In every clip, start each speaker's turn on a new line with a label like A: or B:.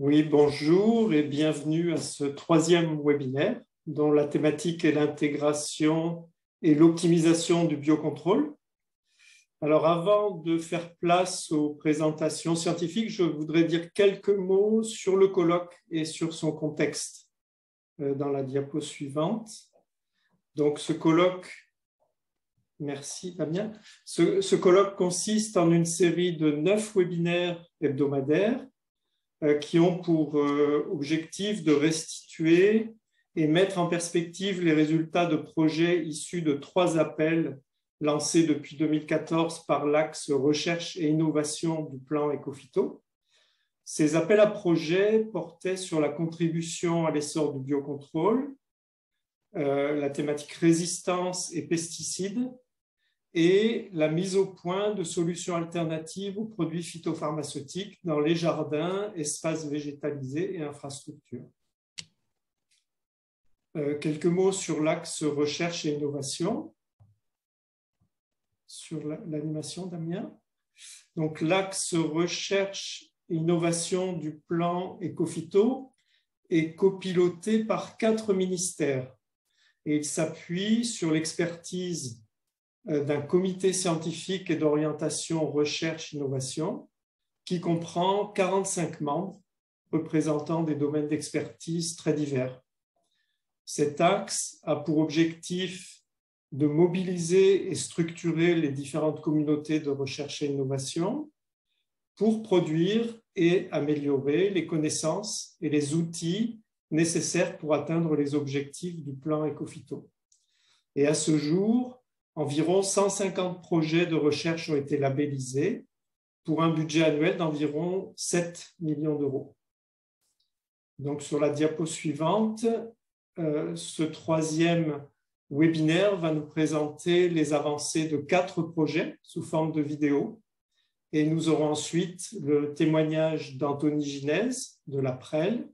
A: Oui, bonjour et bienvenue à ce troisième webinaire dont la thématique est l'intégration et l'optimisation du biocontrôle. Alors avant de faire place aux présentations scientifiques, je voudrais dire quelques mots sur le colloque et sur son contexte dans la diapo suivante. Donc ce colloque, merci Damien, ce colloque consiste en une série de 9 webinaires hebdomadaires qui ont pour objectif de restituer et mettre en perspective les résultats de projets issus de 3 appels lancés depuis 2014 par l'axe recherche et innovation du plan Ecophyto. Ces appels à projets portaient sur la contribution à l'essor du biocontrôle, la thématique résistance et pesticides, et la mise au point de solutions alternatives aux produits phytopharmaceutiques dans les jardins, espaces végétalisés et infrastructures. Quelques mots sur l'axe recherche et innovation. Sur l'animation, Damien. Donc, l'axe recherche et innovation du plan Ecophyto est copiloté par 4 ministères et il s'appuie sur l'expertise d'un comité scientifique et d'orientation recherche-innovation qui comprend 45 membres représentant des domaines d'expertise très divers. Cet axe a pour objectif de mobiliser et structurer les différentes communautés de recherche et innovation pour produire et améliorer les connaissances et les outils nécessaires pour atteindre les objectifs du plan Ecophyto. Et à ce jour, environ 150 projets de recherche ont été labellisés pour un budget annuel d'environ 7 millions d'euros. Donc, sur la diapo suivante, ce troisième webinaire va nous présenter les avancées de 4 projets sous forme de vidéo. Et nous aurons ensuite le témoignage d'Anthony Ginez de la PREL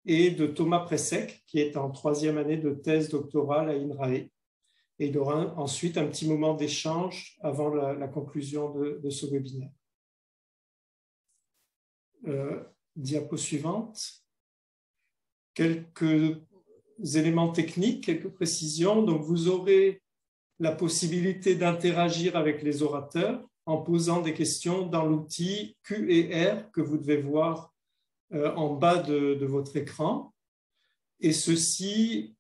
A: et de Thomas Pressec, qui est en 3e année de thèse doctorale à INRAE. Et il y aura ensuite un petit moment d'échange avant la conclusion de ce webinaire. Diapo suivante. Quelques éléments techniques, quelques précisions. Donc, vous aurez la possibilité d'interagir avec les orateurs en posant des questions dans l'outil Q&R que vous devez voir en bas de votre écran. Et ceci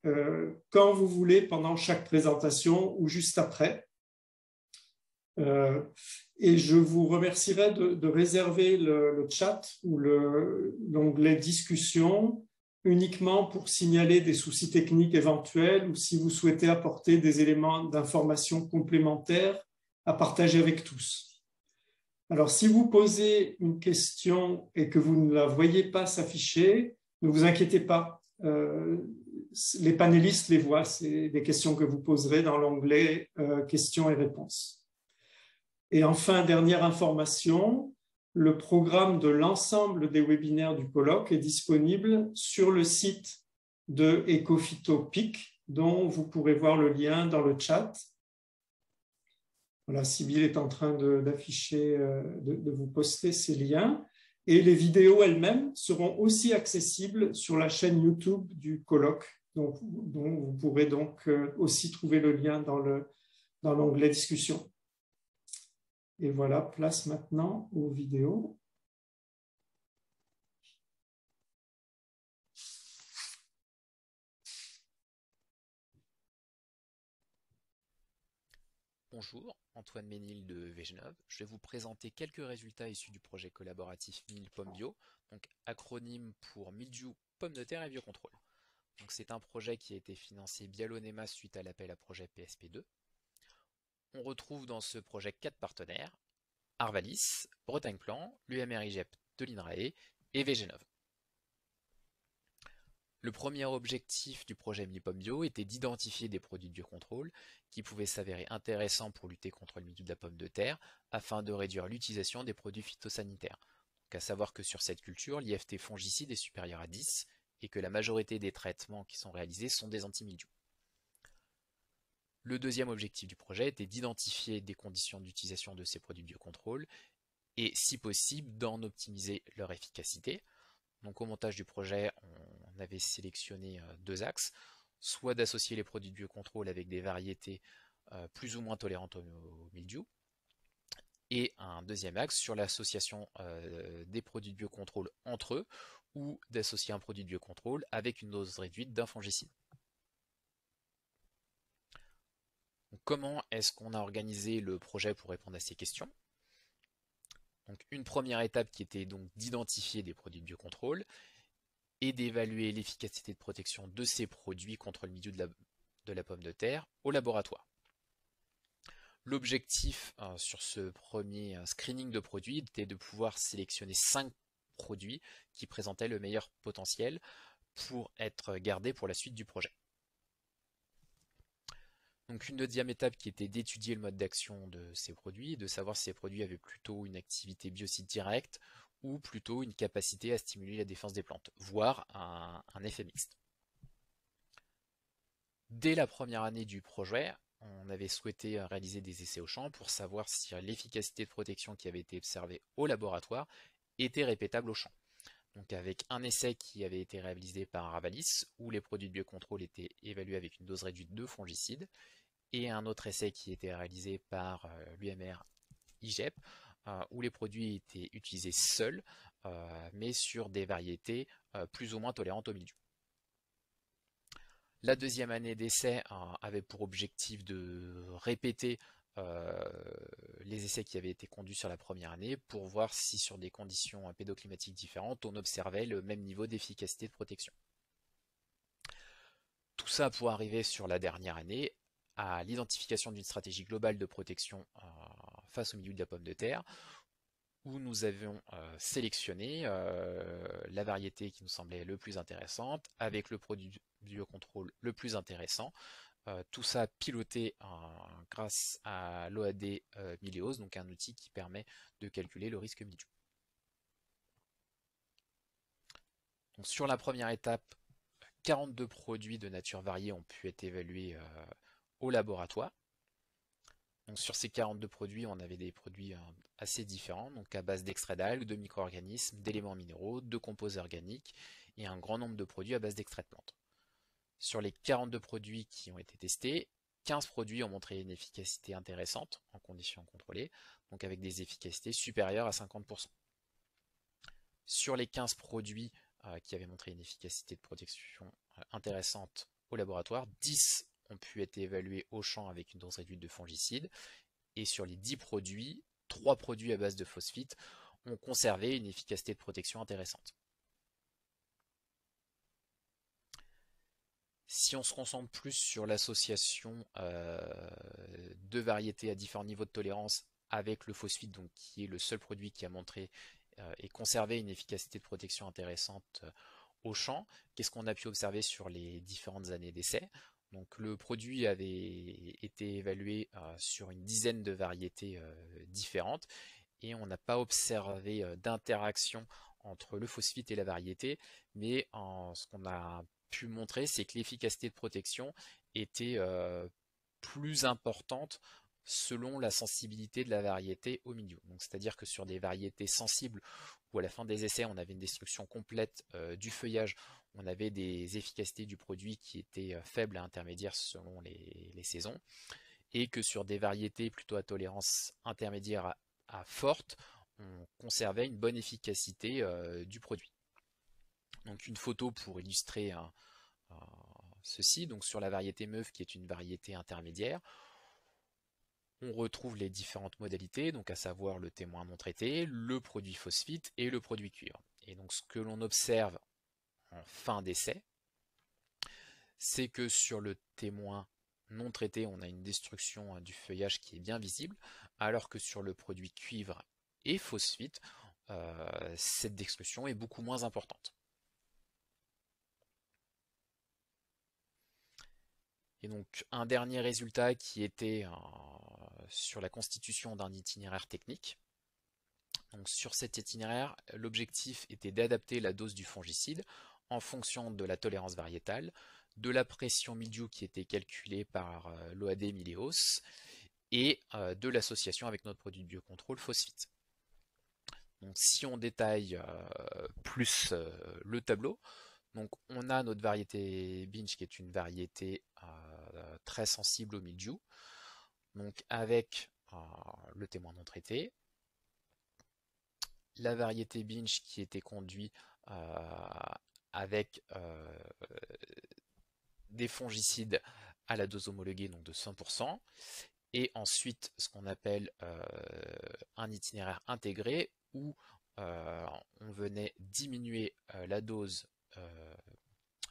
A: quand vous voulez, pendant chaque présentation ou juste après. Et je vous remercierai de réserver le chat ou l'onglet discussion uniquement pour signaler des soucis techniques éventuels ou si vous souhaitez apporter des éléments d'information complémentaires à partager avec tous. Alors, si vous posez une question et que vous ne la voyez pas s'afficher, ne vous inquiétez pas. Les panélistes les voient, c'est des questions que vous poserez dans l'onglet questions et réponses. Et enfin, dernière information, le programme de l'ensemble des webinaires du colloque est disponible sur le site de Ecophyto PIC, dont vous pourrez voir le lien dans le chat. Voilà, Sybille est en train d'afficher, de vous poster ces liens. Et les vidéos elles-mêmes seront aussi accessibles sur la chaîne YouTube du colloque, dont vous pourrez donc aussi trouver le lien dans l'onglet discussion. Et voilà, place maintenant aux vidéos.
B: Bonjour, Antoine Ménil de VGenov. Je vais vous présenter quelques résultats issus du projet collaboratif Mille Pommes Bio, donc acronyme pour Mildiou, Pommes de terre et Biocontrôle. C'est un projet qui a été financé via l'ONEMA suite à l'appel à projet PSP2. On retrouve dans ce projet 4 partenaires, Arvalis, Bretagne Plan, l'UMR-IGEP de l'INRAE et VGenov. Le premier objectif du projet Mille Pommes Bio était d'identifier des produits de biocontrôle qui pouvaient s'avérer intéressants pour lutter contre le mildiou de la pomme de terre afin de réduire l'utilisation des produits phytosanitaires. Donc à savoir que sur cette culture, l'IFT fongicide est supérieur à 10 et que la majorité des traitements qui sont réalisés sont des antimildiou. Le deuxième objectif du projet était d'identifier des conditions d'utilisation de ces produits de biocontrôle et, si possible, d'en optimiser leur efficacité. Donc au montage du projet, on avait sélectionné deux axes, soit d'associer les produits de biocontrôle avec des variétés plus ou moins tolérantes au mildiou, et un deuxième axe sur l'association des produits de biocontrôle entre eux, ou d'associer un produit de biocontrôle avec une dose réduite d'un fongicide. Donc, comment est-ce qu'on a organisé le projet pour répondre à ces questions? Donc, une première étape qui était donc d'identifier des produits de biocontrôle et d'évaluer l'efficacité de protection de ces produits contre le milieu de la pomme de terre au laboratoire. L'objectif sur ce premier screening de produits était de pouvoir sélectionner 5 produits qui présentaient le meilleur potentiel pour être gardés pour la suite du projet. Donc une deuxième étape qui était d'étudier le mode d'action de ces produits, de savoir si ces produits avaient plutôt une activité biocide directe ou plutôt une capacité à stimuler la défense des plantes, voire un effet mixte. Dès la première année du projet, on avait souhaité réaliser des essais au champ pour savoir si l'efficacité de protection qui avait été observée au laboratoire était répétable au champ. Donc avec un essai qui avait été réalisé par Avalis, où les produits de biocontrôle étaient évalués avec une dose réduite de fongicides, et un autre essai qui était réalisé par l'UMR IGEP, où les produits étaient utilisés seuls, mais sur des variétés plus ou moins tolérantes au mildiou. La deuxième année d'essai avait pour objectif de répéter les essais qui avaient été conduits sur la première année pour voir si sur des conditions pédoclimatiques différentes, on observait le même niveau d'efficacité de protection. Tout ça pour arriver sur la dernière année à l'identification d'une stratégie globale de protection face au milieu de la pomme de terre, où nous avions sélectionné la variété qui nous semblait le plus intéressante, avec le produit biocontrôle le plus intéressant. Tout ça piloté grâce à l'OAD Milios, donc un outil qui permet de calculer le risque mildiou. Donc sur la première étape, 42 produits de nature variée ont pu être évalués au laboratoire. Donc sur ces 42 produits, on avait des produits assez différents, donc à base d'extraits d'algues, de micro-organismes, d'éléments minéraux, de composés organiques et un grand nombre de produits à base d'extraits de plantes. Sur les 42 produits qui ont été testés, 15 produits ont montré une efficacité intéressante en conditions contrôlées, donc avec des efficacités supérieures à 50%. Sur les 15 produits qui avaient montré une efficacité de protection intéressante au laboratoire, 10 ont pu être évalués au champ avec une dose réduite de fongicide, et sur les 10 produits, 3 produits à base de phosphite ont conservé une efficacité de protection intéressante. Si on se concentre plus sur l'association de variétés à différents niveaux de tolérance avec le phosphite, donc qui est le seul produit qui a montré et conservé une efficacité de protection intéressante au champ, qu'est-ce qu'on a pu observer sur les différentes années d'essai? Donc le produit avait été évalué sur une dizaine de variétés différentes et on n'a pas observé d'interaction entre le phosphite et la variété, mais ce qu'on a pu montrer, c'est que l'efficacité de protection était plus importante selon la sensibilité de la variété au milieu. Donc c'est-à-dire que sur des variétés sensibles où à la fin des essais on avait une destruction complète du feuillage, on avait des efficacités du produit qui étaient faibles à intermédiaires selon les saisons, et que sur des variétés plutôt à tolérance intermédiaire à forte, on conservait une bonne efficacité du produit. Donc une photo pour illustrer ceci, donc sur la variété Meuf qui est une variété intermédiaire, on retrouve les différentes modalités, donc à savoir le témoin non traité, le produit phosphite et le produit cuivre. Et donc ce que l'on observe en fin d'essai, c'est que sur le témoin non traité, on a une destruction du feuillage qui est bien visible, alors que sur le produit cuivre et phosphite, cette destruction est beaucoup moins importante. Et donc un dernier résultat qui était sur la constitution d'un itinéraire technique. Donc sur cet itinéraire, l'objectif était d'adapter la dose du fongicide en fonction de la tolérance variétale, de la pression mildiou qui était calculée par l'OAD Milios et de l'association avec notre produit de biocontrôle phosphite. Donc, si on détaille plus le tableau, donc on a notre variété Binge qui est une variété très sensible au mildiou, donc avec le témoin non traité, la variété Binge qui était conduite avec des fongicides à la dose homologuée, donc de 100%, et ensuite ce qu'on appelle un itinéraire intégré où on venait diminuer la dose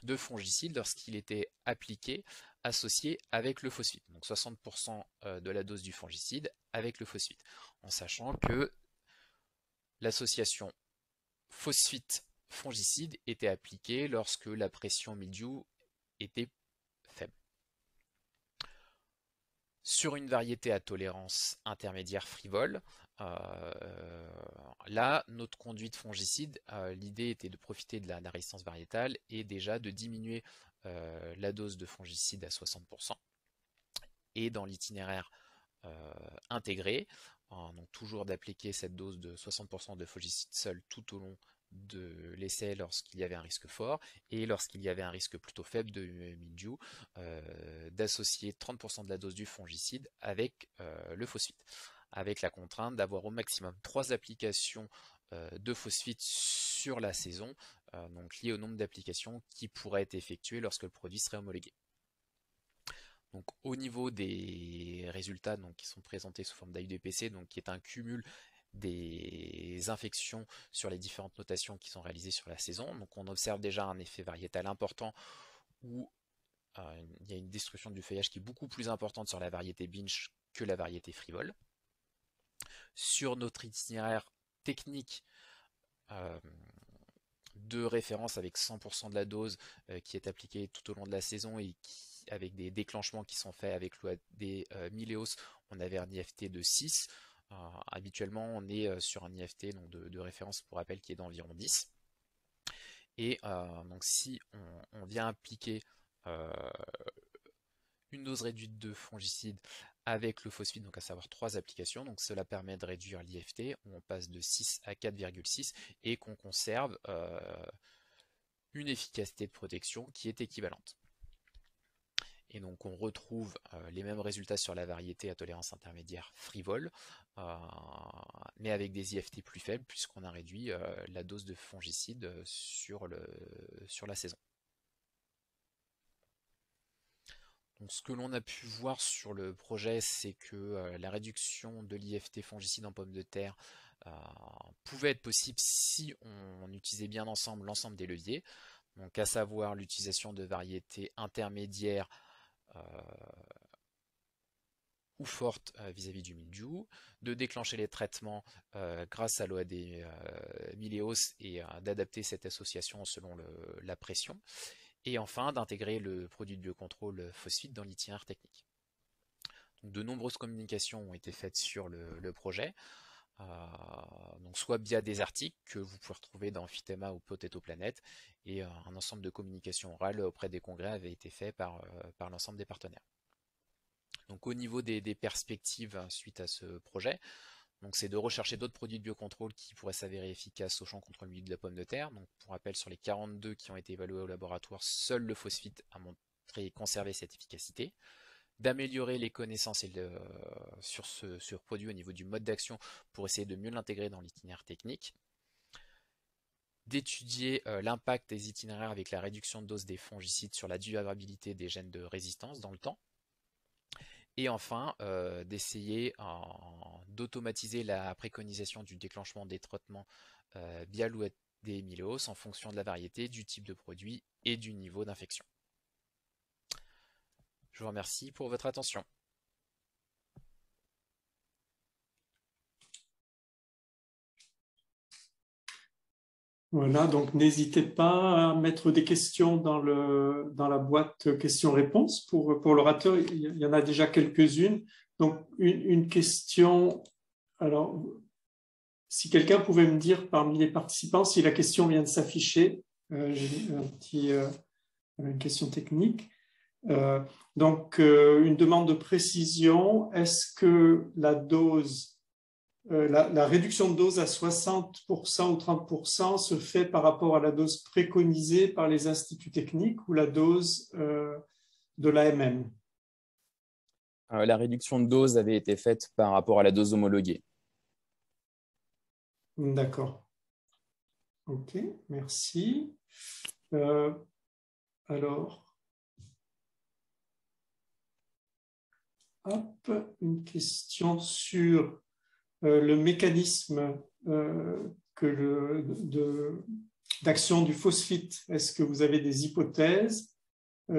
B: de fongicide lorsqu'il était appliqué, associé avec le phosphite. Donc 60% de la dose du fongicide avec le phosphite, en sachant que l'association phosphite-fongicide était appliquée lorsque la pression mildiou était faible. Sur une variété à tolérance intermédiaire frivole, là, notre conduite fongicide, l'idée était de profiter de la résistance variétale et déjà de diminuer la dose de fongicide à 60%. Et dans l'itinéraire intégré, donc toujours d'appliquer cette dose de 60% de fongicide seul tout au long de l'essai lorsqu'il y avait un risque fort et lorsqu'il y avait un risque plutôt faible de mildiou, d'associer 30% de la dose du fongicide avec le phosphite, avec la contrainte d'avoir au maximum 3 applications de phosphite sur la saison, donc liées au nombre d'applications qui pourraient être effectuées lorsque le produit serait homologué. Donc, au niveau des résultats donc, qui sont présentés sous forme d'AUDPC, donc qui est un cumul des infections sur les différentes notations qui sont réalisées sur la saison. Donc on observe déjà un effet variétal important où il y a une destruction du feuillage qui est beaucoup plus importante sur la variété Binge que la variété frivole. Sur notre itinéraire technique de référence avec 100% de la dose qui est appliquée tout au long de la saison et avec des déclenchements qui sont faits avec l'OAD Mileos, on avait un IFT de 6. Habituellement, on est sur un IFT donc de référence pour rappel qui est d'environ 10. Et donc si on vient appliquer une dose réduite de fongicide avec le phosphite, donc à savoir 3 applications, donc cela permet de réduire l'IFT, où on passe de 6 à 4,6 et qu'on conserve une efficacité de protection qui est équivalente. Et donc on retrouve les mêmes résultats sur la variété à tolérance intermédiaire frivole, mais avec des IFT plus faibles puisqu'on a réduit la dose de fongicide sur la saison. Donc, ce que l'on a pu voir sur le projet, c'est que la réduction de l'IFT fongicide en pommes de terre pouvait être possible si on utilisait bien ensemble l'ensemble des leviers, donc à savoir l'utilisation de variétés intermédiaires ou fortes vis-à-vis du mildiou, de déclencher les traitements grâce à l'OAD Mileos et d'adapter cette association selon la pression, et enfin d'intégrer le produit de biocontrôle phosphite dans l'itinéraire technique. Donc, de nombreuses communications ont été faites sur le projet, donc soit via des articles que vous pouvez retrouver dans Phytema ou Potato Planet, et un ensemble de communications orales auprès des congrès avait été fait par l'ensemble des partenaires. Donc au niveau des perspectives suite à ce projet, c'est de rechercher d'autres produits de biocontrôle qui pourraient s'avérer efficaces au champ contre le mildiou de la pomme de terre. Donc pour rappel, sur les 42 qui ont été évalués au laboratoire, seul le phosphite a montré et conservé cette efficacité. D'améliorer les connaissances sur ce produit au niveau du mode d'action pour essayer de mieux l'intégrer dans l'itinéraire technique. D'étudier l'impact des itinéraires avec la réduction de dose des fongicides sur la durabilité des gènes de résistance dans le temps. Et enfin, d'essayer d'automatiser la préconisation du déclenchement des traitements via l'OAD Mileos en fonction de la variété, du type de produit et du niveau d'infection. Je vous remercie pour votre attention.
A: Voilà, donc n'hésitez pas à mettre des questions dans la boîte questions-réponses pour l'orateur. Il y en a déjà quelques-unes. Donc, une question. Alors, si quelqu'un pouvait me dire parmi les participants si la question vient de s'afficher, j'ai une question technique. Donc, une demande de précision. Est-ce que la dose la réduction de dose à 60% ou 30% se fait par rapport à la dose préconisée par les instituts techniques ou la dose de l'AMM?
C: La réduction de dose avait été faite par rapport à la dose homologuée.
A: D'accord. Ok, merci. Alors, hop, une question sur le mécanisme d'action du phosphite. Est-ce que vous avez des hypothèses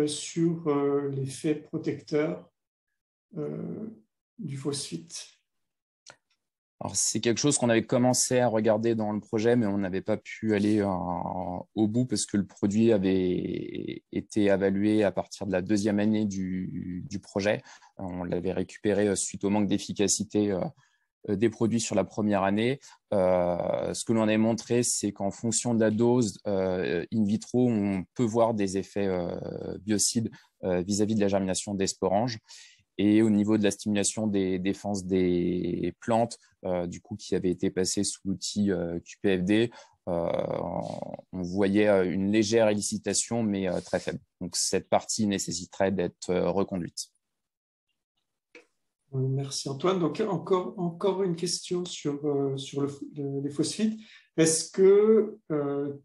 A: sur l'effet protecteur du phosphite?
C: Alors, c'est quelque chose qu'on avait commencé à regarder dans le projet, mais on n'avait pas pu aller au bout parce que le produit avait été évalué à partir de la deuxième année du projet. On l'avait récupéré suite au manque d'efficacité des produits sur la première année. Ce que l'on a montré, c'est qu'en fonction de la dose in vitro, on peut voir des effets biocides vis-à-vis de la germination des sporanges. Et au niveau de la stimulation des défenses des plantes, du coup, qui avait été passé sous l'outil QPFD, on voyait une légère élicitation, mais très faible. Donc, cette partie nécessiterait d'être reconduite.
A: Merci Antoine. Donc, encore une question sur les phosphites. Est-ce que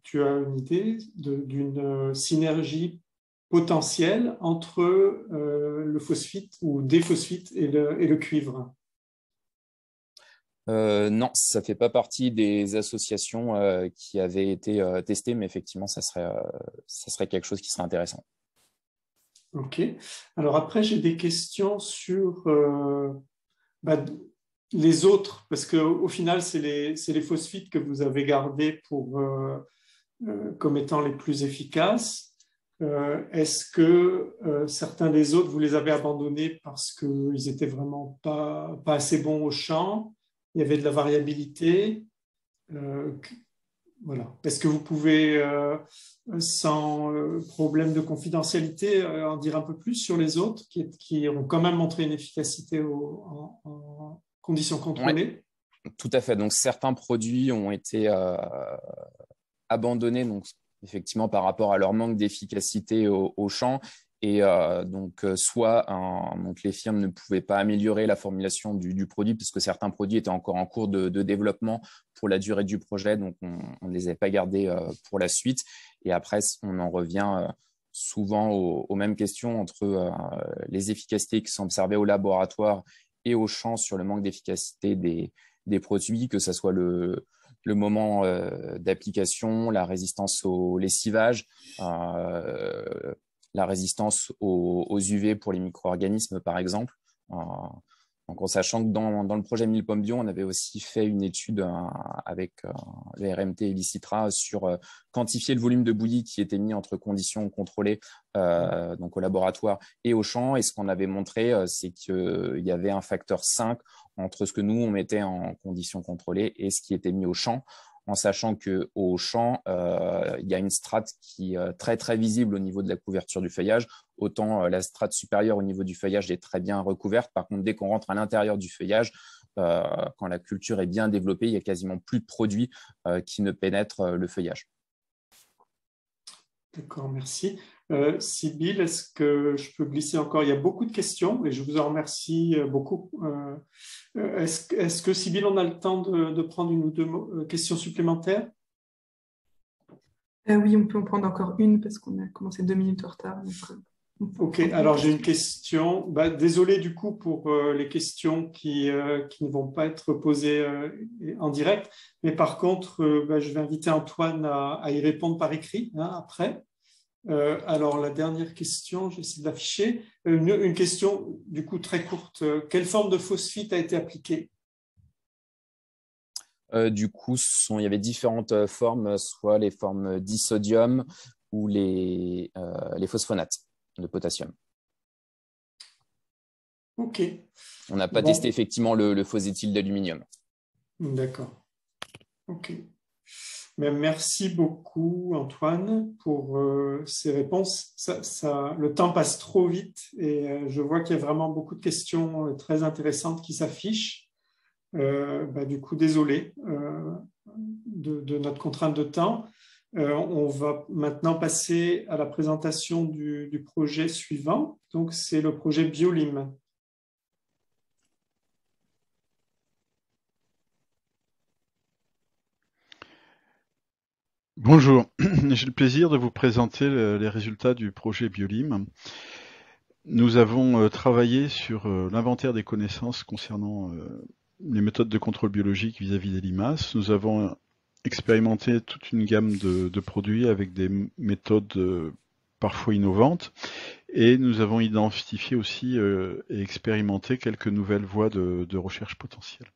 A: tu as une idée d'une synergie potentielle entre le phosphite ou des phosphites et le cuivre?
C: Non, ça ne fait pas partie des associations qui avaient été testées, mais effectivement, ça serait quelque chose qui serait intéressant.
A: Ok. Alors après, j'ai des questions sur les autres, parce qu'au final, c'est les phosphites que vous avez gardés comme étant les plus efficaces. Est-ce que certains des autres, vous les avez abandonnés parce qu'ils étaient vraiment pas assez bons au champ? Il y avait de la variabilité. Voilà. Est-ce que vous pouvez, sans problème de confidentialité, en dire un peu plus sur les autres qui ont quand même montré une efficacité en conditions contrôlées?
C: Ouais, tout à fait. Donc, certains produits ont été abandonnés, donc, effectivement, par rapport à leur manque d'efficacité au champ. Et soit donc les firmes ne pouvaient pas améliorer la formulation du produit puisque certains produits étaient encore en cours de développement pour la durée du projet, donc on ne les avait pas gardés pour la suite. Et après, on en revient souvent aux mêmes questions entre les efficacités qui sont observées au laboratoire et au champ sur le manque d'efficacité des produits, que ce soit le moment d'application, la résistance au lessivage, la résistance aux UV pour les micro-organismes, par exemple. Donc, en sachant que dans le projet 1000 pommes bio, on avait aussi fait une étude avec le RMT et l'ICITRA sur quantifier le volume de bouillie qui était mis entre conditions contrôlées, donc au laboratoire et au champ. Et ce qu'on avait montré, c'est qu'il y avait un facteur 5 entre ce que nous, on mettait en conditions contrôlées et ce qui était mis au champ, en sachant qu'au champ, il y a une strate qui est très, très visible au niveau de la couverture du feuillage. Autant la strate supérieure au niveau du feuillage est très bien recouverte. Par contre, dès qu'on rentre à l'intérieur du feuillage, quand la culture est bien développée, il n'y a quasiment plus de produits qui ne pénètrent le feuillage.
A: D'accord, merci. Sybille, est-ce que je peux glisser encore? Il y a beaucoup de questions et je vous en remercie beaucoup. Est-ce que Sybille, on a le temps de prendre une ou deux questions supplémentaires?
D: Oui, on peut en prendre encore une parce qu'on a commencé 2 minutes en retard.
A: Ok, alors j'ai une question. Désolé du coup pour les questions qui ne vont pas être posées en direct, mais par contre, je vais inviter Antoine à y répondre par écrit après. Alors la dernière question, j'essaie de l'afficher. Une question du coup très courte. Quelle forme de phosphite a été appliquée?
C: Du coup, il y avait différentes formes, soit les formes disodium ou les phosphonates de potassium.
A: Ok.
C: On n'a pas testé effectivement le phoséthyl d'aluminium.
A: D'accord. Ok. Mais merci beaucoup Antoine pour ces réponses. Le temps passe trop vite et je vois qu'il y a vraiment beaucoup de questions très intéressantes qui s'affichent. Du coup, désolé de notre contrainte de temps. On va maintenant passer à la présentation du projet suivant. Donc, c'est le projet BioLim.
E: Bonjour, j'ai le plaisir de vous présenter les résultats du projet BioLim. Nous avons travaillé sur l'inventaire des connaissances concernant les méthodes de contrôle biologique vis-à-vis des limaces. Nous avons expérimenté toute une gamme de produits avec des méthodes parfois innovantes et nous avons identifié aussi et expérimenté quelques nouvelles voies de recherche potentielle.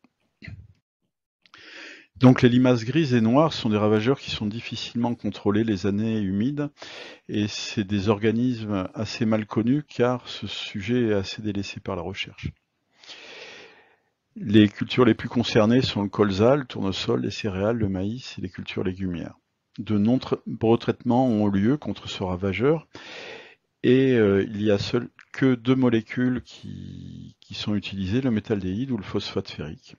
E: Donc les limaces grises et noires sont des ravageurs qui sont difficilement contrôlés les années humides et c'est des organismes assez mal connus car ce sujet est assez délaissé par la recherche. Les cultures les plus concernées sont le colza, le tournesol, les céréales, le maïs et les cultures légumières. De nombreux traitements ont lieu contre ce ravageur et il y a que 2 molécules qui sont utilisées, le méthaldéhyde ou le phosphate ferrique.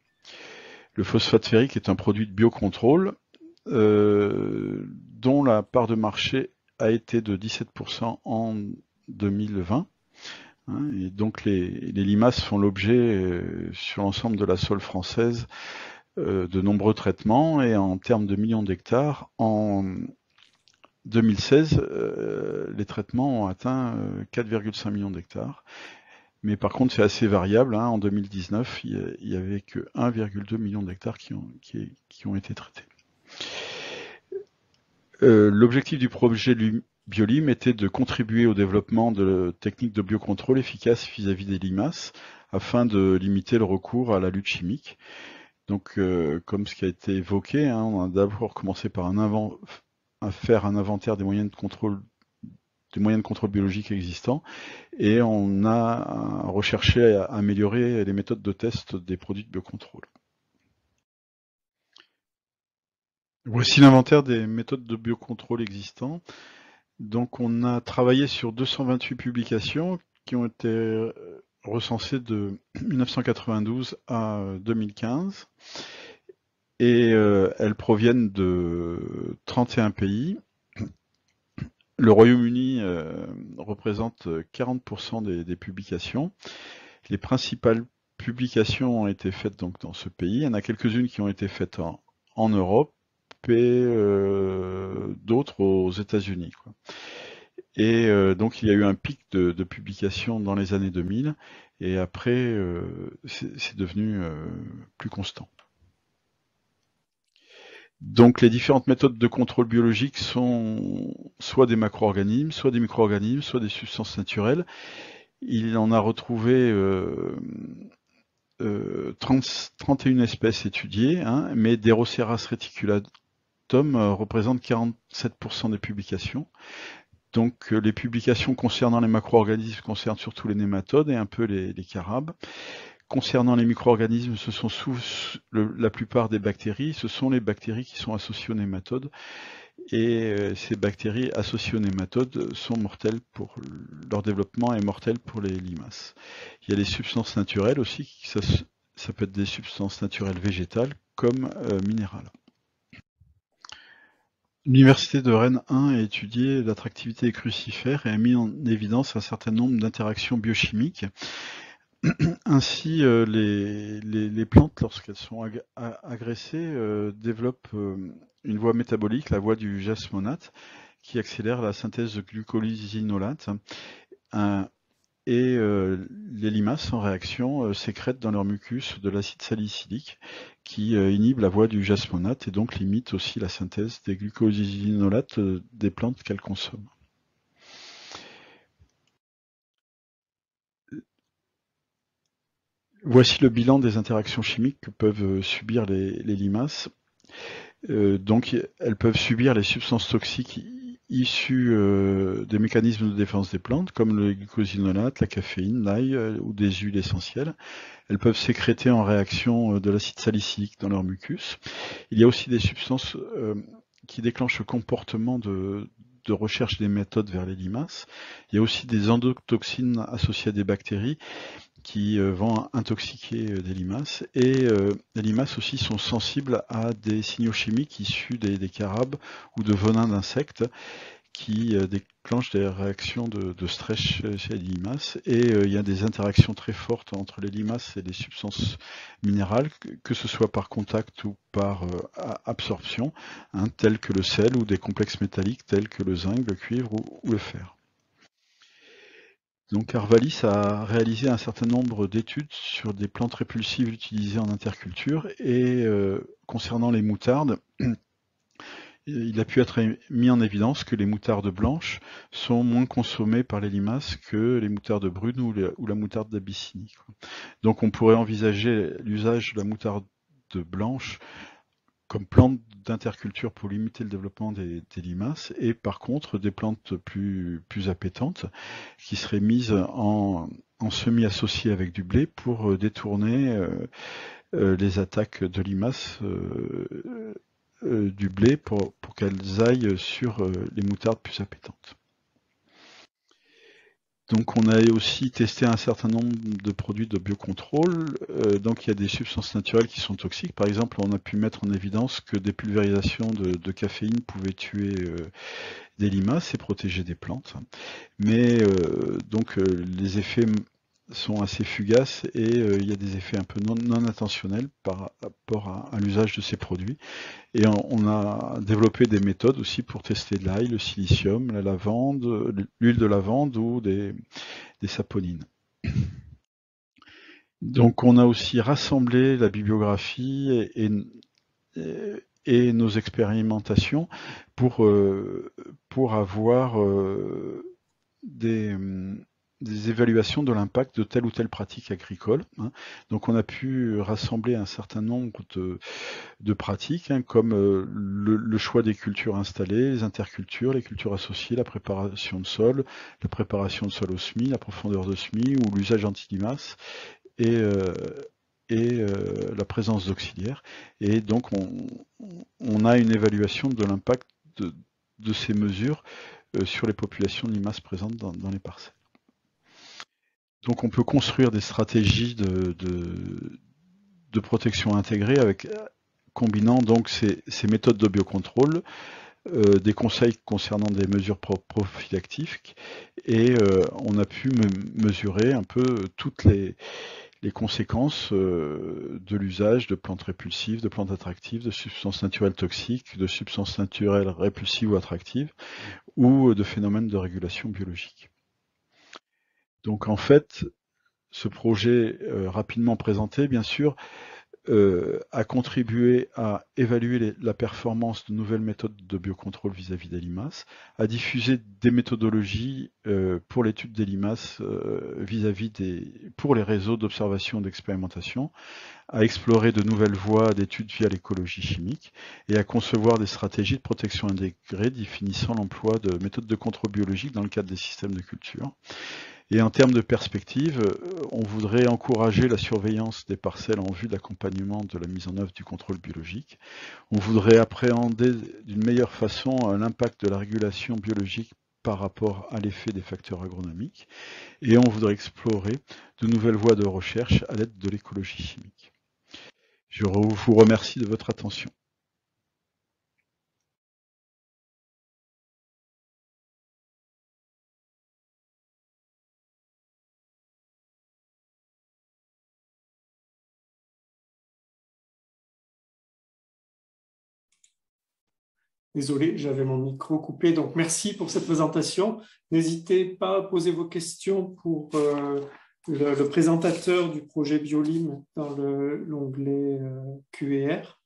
E: Le phosphate ferrique est un produit de biocontrôle dont la part de marché a été de 17% en 2020. Et donc les limaces font l'objet sur l'ensemble de la Saule française de nombreux traitements et en termes de millions d'hectares, en 2016, les traitements ont atteint 4,5 millions d'hectares. Mais par contre, c'est assez variable. En 2019, il n'y avait que 1,2 million d'hectares qui ont été traités. L'objectif du projet BioLim était de contribuer au développement de techniques de biocontrôle efficaces vis-à-vis des limaces afin de limiter le recours à la lutte chimique. Donc, comme ce qui a été évoqué, on a d'abord commencé par faire un inventaire des moyens de contrôle biologiques existants et on a recherché à améliorer les méthodes de test des produits de biocontrôle. Voici l'inventaire des méthodes de biocontrôle existants. Donc on a travaillé sur 228 publications qui ont été recensées de 1992 à 2015 et elles proviennent de 31 pays. Le Royaume-Uni représente 40% des publications. Les principales publications ont été faites donc dans ce pays. Il y en a quelques-unes qui ont été faites en Europe et d'autres aux États-Unis. Et donc il y a eu un pic de publications dans les années 2000 et après c'est devenu plus constant. Donc les différentes méthodes de contrôle biologique sont soit des macro-organismes, soit des micro-organismes, soit des substances naturelles. Il en a retrouvé 31 espèces étudiées, mais Deroceras reticulatum représente 47% des publications. Donc les publications concernant les macro-organismes concernent surtout les nématodes et un peu les carabes. Concernant les micro-organismes, ce sont la plupart des bactéries, ce sont les bactéries qui sont associées aux nématodes. Et ces bactéries associées aux nématodes sont mortelles pour leur développement et mortelles pour les limaces. Il y a les substances naturelles aussi, ça peut être des substances naturelles végétales comme minérales. L'Université de Rennes 1 a étudié l'attractivité des crucifères et a mis en évidence un certain nombre d'interactions biochimiques. Ainsi, les plantes, lorsqu'elles sont agressées, développent une voie métabolique, la voie du jasmonate, qui accélère la synthèse de glucosinolate. Et les limaces, en réaction, sécrètent dans leur mucus de l'acide salicylique qui inhibe la voie du jasmonate et donc limite aussi la synthèse des glucosinolates des plantes qu'elles consomment. Voici le bilan des interactions chimiques que peuvent subir les limaces. Donc, elles peuvent subir les substances toxiques issues des mécanismes de défense des plantes, comme le glucosinolate, la caféine, l'ail ou des huiles essentielles. Elles peuvent sécréter en réaction de l'acide salicylique dans leur mucus. Il y a aussi des substances qui déclenchent le comportement de recherche des méthodes vers les limaces. Il y a aussi des endotoxines associées à des bactéries qui vont intoxiquer des limaces. Et les limaces aussi sont sensibles à des signaux chimiques issus des carabes ou de venins d'insectes qui déclenchent des réactions de stress chez les limaces. Et il y a des interactions très fortes entre les limaces et les substances minérales, que ce soit par contact ou par absorption, hein, telles que le sel ou des complexes métalliques tels que le zinc, le cuivre ou le fer. Donc Arvalis a réalisé un certain nombre d'études sur des plantes répulsives utilisées en interculture et concernant les moutardes, il a pu être mis en évidence que les moutardes blanches sont moins consommées par les limaces que les moutardes brunes ou la moutarde d'Abyssinie. Donc on pourrait envisager l'usage de la moutarde blanche comme plante d'interculture pour limiter le développement des limaces, et par contre des plantes plus appétantes qui seraient mises en semis associés avec du blé pour détourner les attaques de limaces du blé pour qu'elles aillent sur les moutardes plus appétantes. Donc on a aussi testé un certain nombre de produits de biocontrôle. Donc il y a des substances naturelles qui sont toxiques. Par exemple, on a pu mettre en évidence que des pulvérisations de caféine pouvaient tuer des limaces et protéger des plantes. Mais donc les effets sont assez fugaces et il y a des effets un peu non intentionnels par rapport à l'usage de ces produits. Et on a développé des méthodes aussi pour tester l'ail, le silicium, la lavande, l'huile de lavande ou des saponines. Donc on a aussi rassemblé la bibliographie et nos expérimentations pour avoir des évaluations de l'impact de telle ou telle pratique agricole. Hein. Donc on a pu rassembler un certain nombre de pratiques, hein, comme le choix des cultures installées, les intercultures, les cultures associées, la préparation de sol, la préparation de sol au semis, la profondeur de semis ou l'usage anti-limaces et la présence d'auxiliaires. Et donc on a une évaluation de l'impact de ces mesures sur les populations de limaces présentes dans les parcelles. Donc on peut construire des stratégies de protection intégrée combinant donc ces méthodes de biocontrôle, des conseils concernant des mesures prophylactiques, et on a pu mesurer un peu toutes les conséquences de l'usage de plantes répulsives, de plantes attractives, de substances naturelles toxiques, de substances naturelles répulsives ou attractives, ou de phénomènes de régulation biologique. Donc en fait, ce projet rapidement présenté, bien sûr, a contribué à évaluer la performance de nouvelles méthodes de biocontrôle vis-à-vis des limaces, à diffuser des méthodologies pour l'étude des limaces pour les réseaux d'observation et d'expérimentation, à explorer de nouvelles voies d'études via l'écologie chimique et à concevoir des stratégies de protection intégrée définissant l'emploi de méthodes de contrôle biologique dans le cadre des systèmes de culture. Et en termes de perspective, on voudrait encourager la surveillance des parcelles en vue de l'accompagnement de la mise en œuvre du contrôle biologique. On voudrait appréhender d'une meilleure façon l'impact de la régulation biologique par rapport à l'effet des facteurs agronomiques. Et on voudrait explorer de nouvelles voies de recherche à l'aide de l'écologie chimique. Je vous remercie de votre attention.
A: Désolé, j'avais mon micro coupé. Donc, merci pour cette présentation. N'hésitez pas à poser vos questions pour le présentateur du projet Biolim dans l'onglet Q&R.